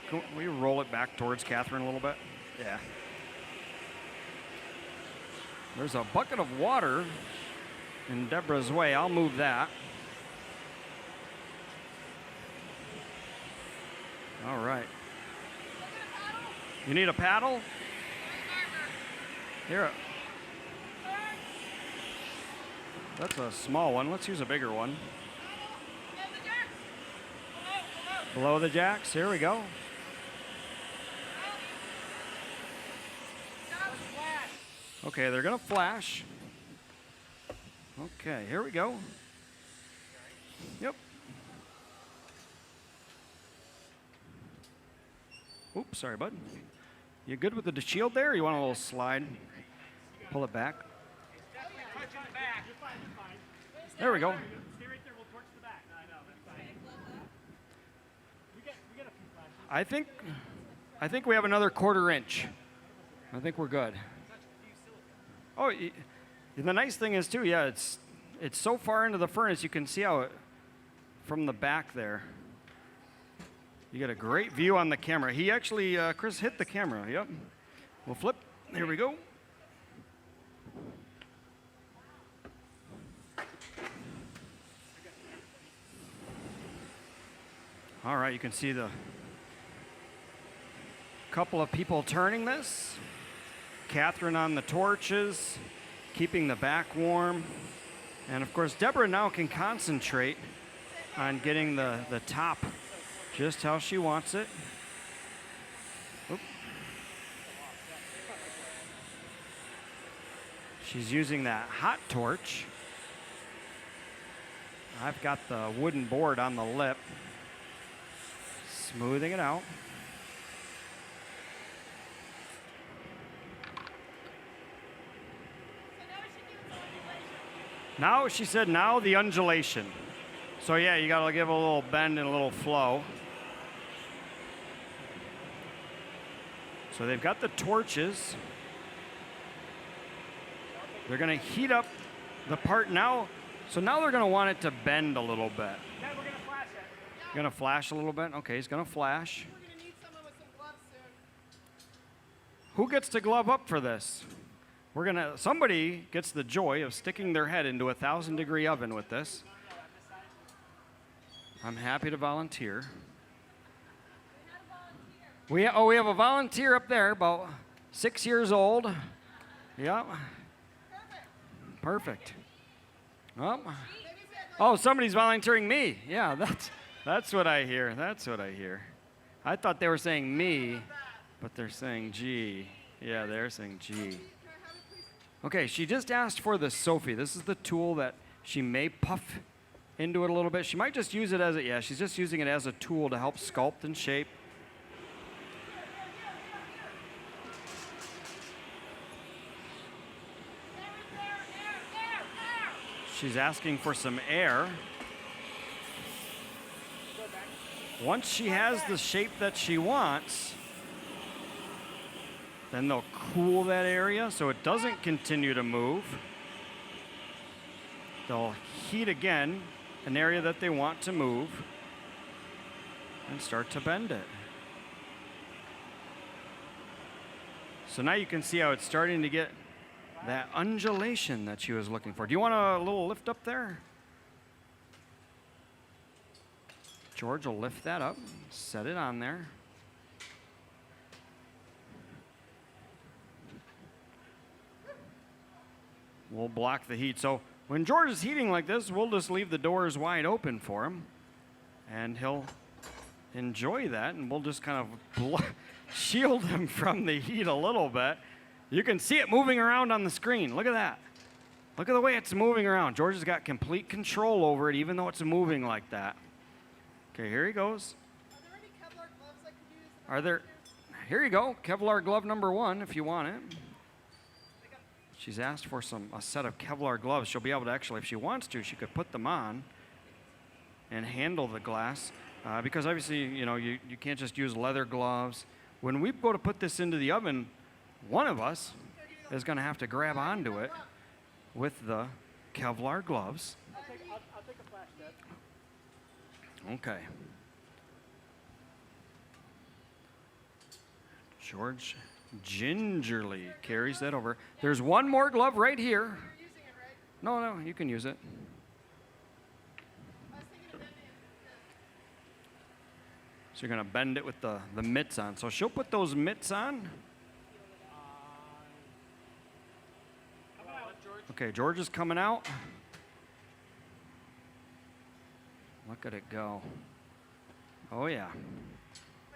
Can we roll it back towards Catherine a little bit? Yeah. There's a bucket of water in Deborah's way. I'll move that. All right. You need a paddle? Here. That's a small one. Let's use a bigger one. Below the jacks. Here we go. Okay, they're going to flash. Okay, here we go. Yep. Oops, sorry, bud. You good with the shield there, or you want a little slide? Pull it back. There we go. Stay right there. We'll torch the back. No, I know. That's fine. We get a few flashes. I think we have another 1/4 inch. I think we're good. Oh, the nice thing is too, yeah, it's so far into the furnace you can see how it from the back there. You get a great view on the camera. He actually, Chris hit the camera. Yep. We'll flip. Here we go. All right, you can see the couple of people turning this. Catherine on the torches, keeping the back warm. And of course, Deborah now can concentrate on getting the top just how she wants it. Oop. She's using that hot torch. I've got the wooden board on the lip, smoothing it out. Now, she said, now the undulation. So yeah, you gotta give a little bend and a little flow. So they've got the torches. They're gonna heat up the part now. So now they're gonna want it to bend a little bit. Yeah, we're gonna flash it. Gonna flash a little bit? Okay, he's gonna flash. We're going to need someone with some gloves soon. Who gets to glove up for this? Somebody gets the joy of sticking their head into a 1,000-degree oven with this. I'm happy to volunteer. We have a volunteer up there, about 6 years old. Yep. Perfect. Oh, somebody's volunteering me. Yeah, that's what I hear. That's what I hear. I thought they were saying me, but they're saying G. Yeah, they're saying G. Okay, she just asked for the Sophie. This is the tool that she may puff into it a little bit. She might just use it as she's just using it as a tool to help sculpt and shape. She's asking for some air. Once she has the shape that she wants, then they'll cool that area so it doesn't continue to move. They'll heat again an area that they want to move and start to bend it. So now you can see how it's starting to get that undulation that she was looking for. Do you want a little lift up there? George will lift that up, set it on there. We'll block the heat. So when George is heating like this, we'll just leave the doors wide open for him, and he'll enjoy that, and we'll just kind of shield him from the heat a little bit. You can see it moving around on the screen. Look at that. Look at the way it's moving around. George has got complete control over it, even though it's moving like that. Okay, here he goes. Are there any Kevlar gloves I could use? Are there? Here you go. Kevlar glove number 1, if you want it. She's asked for a set of Kevlar gloves. She'll be able to actually, if she wants to, she could put them on and handle the glass. Because obviously, you can't just use leather gloves. When we go to put this into the oven, one of us is going to have to grab onto it with the Kevlar gloves. I'll take a flash, Deb. Okay. George gingerly carries that over. There's one more glove right here. No, you can use it. So you're going to bend it with the mitts on. So she'll put those mitts on. Okay, George is coming out. Look at it go. Oh, yeah.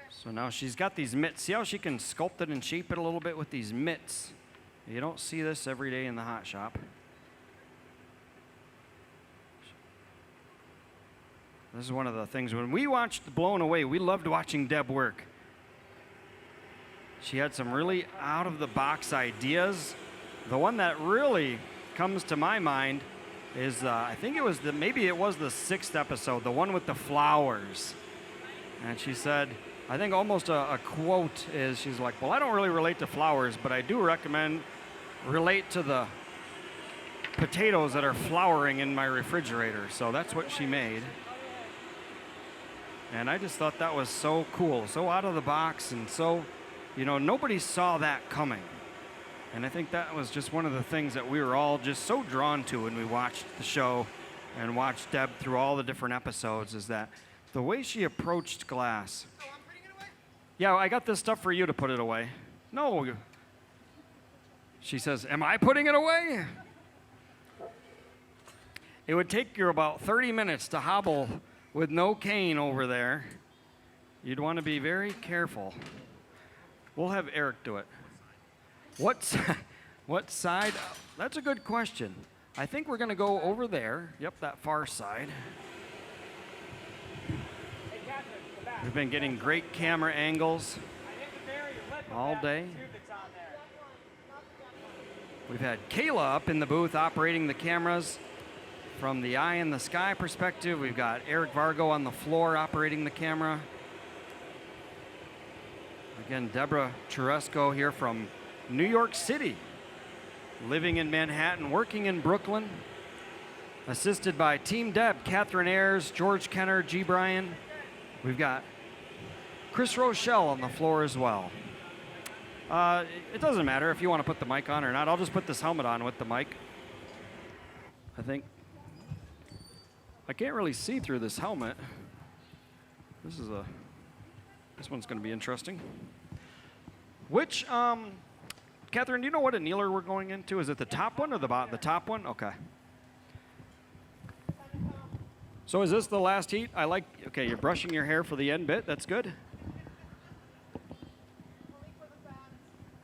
So now she's got these mitts. See how she can sculpt it and shape it a little bit with these mitts? You don't see this every day in the hot shop. This is one of the things, when we watched Blown Away, we loved watching Deb work. She had some really out-of-the-box ideas. The one that really comes to my mind is, I think it was maybe it was the 6th episode, the one with the flowers. And she said, I think almost a quote is, she's like, well, I don't really relate to flowers, but I do relate to the potatoes that are flowering in my refrigerator. So that's what she made. And I just thought that was so cool, so out of the box, and so, nobody saw that coming. And I think that was just one of the things that we were all just so drawn to when we watched the show and watched Deb through all the different episodes, is that the way she approached glass. Oh, I'm putting it away? Yeah, I got this stuff for you to put it away. No. She says, am I putting it away? It would take you about 30 minutes to hobble with no cane over there. You'd want to be very careful. We'll have Eric do it. What side? That's a good question. I think we're going to go over there. Yep, that far side. Hey, Catherine, the back. We've been getting great camera angles I hit the barrier. Let the all back day. tube that's on there. We've had Kayla up in the booth operating the cameras from the eye in the sky perspective. We've got Eric Vargo on the floor operating the camera. Again, Deborah Czeresko here from New York City, living in Manhattan, working in Brooklyn, assisted by Team Deb, Catherine Ayers, George Kenner, G. Bryan. We've got Chris Rochelle on the floor as well. It doesn't matter if you want to put the mic on or not. I'll just put this helmet on with the mic. I think I can't really see through this helmet. This one's going to be interesting. Which, Catherine, do you know what annealer we're going into? Is it the top one or the bottom? The top one? Okay. So is this the last heat? Okay, you're brushing your hair for the end bit. That's good.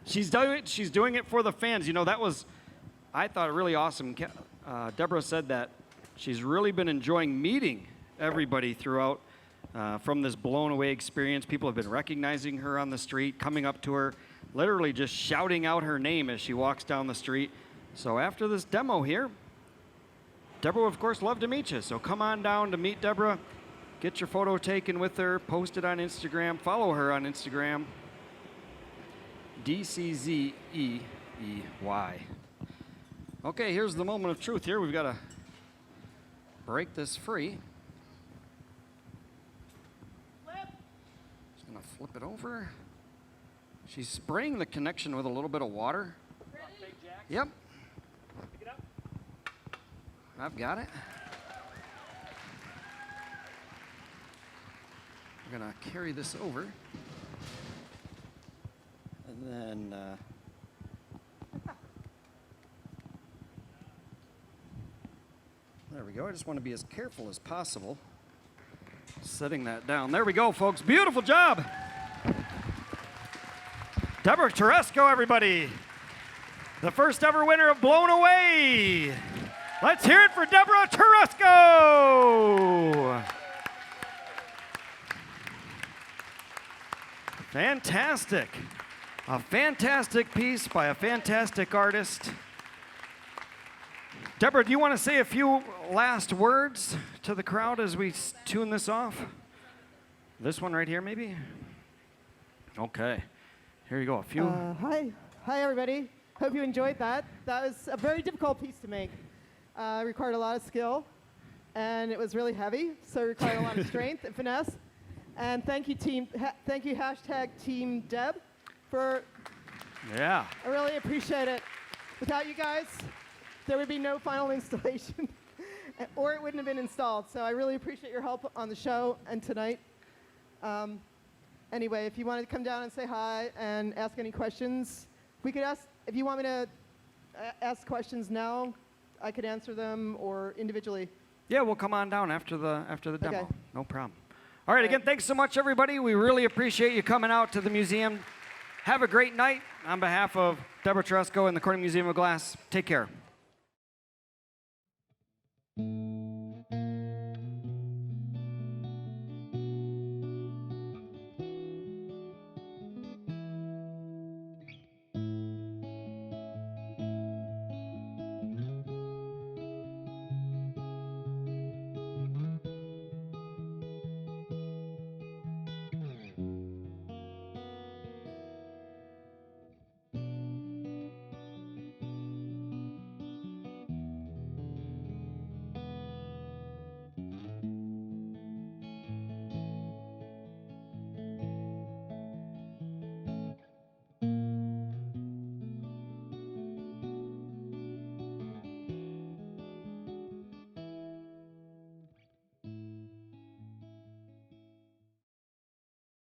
She's doing it for the fans. That was, I thought, really awesome. Deborah said that she's really been enjoying meeting everybody throughout from this Blown Away experience. People have been recognizing her on the street, coming up to her, literally just shouting out her name as she walks down the street. So after this demo here, Deborah, of course, love to meet you. So come on down to meet Deborah. Get your photo taken with her. Post it on Instagram. Follow her on Instagram. DCZEEY. Okay, here's the moment of truth here. We've got to break this free. Just going to flip it over. She's spraying the connection with a little bit of water. Big Jack. Yep. Pick it up. I've got it. We're going to carry this over. And then there we go. I just want to be as careful as possible setting that down. There we go, folks. Beautiful job. Deborah Czeresko, everybody. The first ever winner of Blown Away. Let's hear it for Deborah Czeresko. Fantastic. A fantastic piece by a fantastic artist. Deborah, do you want to say a few last words to the crowd as we tune this off? This one right here, maybe? Okay. Here you go. A few. Hi, everybody. Hope you enjoyed that. That was a very difficult piece to make. Required a lot of skill, and it was really heavy, so it required a lot of strength and finesse. And thank you, thank you, #Team Deb, for. Yeah. I really appreciate it. Without you guys, there would be no final installation, or it wouldn't have been installed. So I really appreciate your help on the show and tonight. Anyway, if you wanted to come down and say hi and ask any questions, we could ask. If you want me to ask questions now, I could answer them, or individually. Yeah, we'll come on down after the demo. Okay. No problem. All right, again, thanks so much, everybody. We really appreciate you coming out to the museum. Have a great night. On behalf of Deborah Czeresko and the Corning Museum of Glass, take care.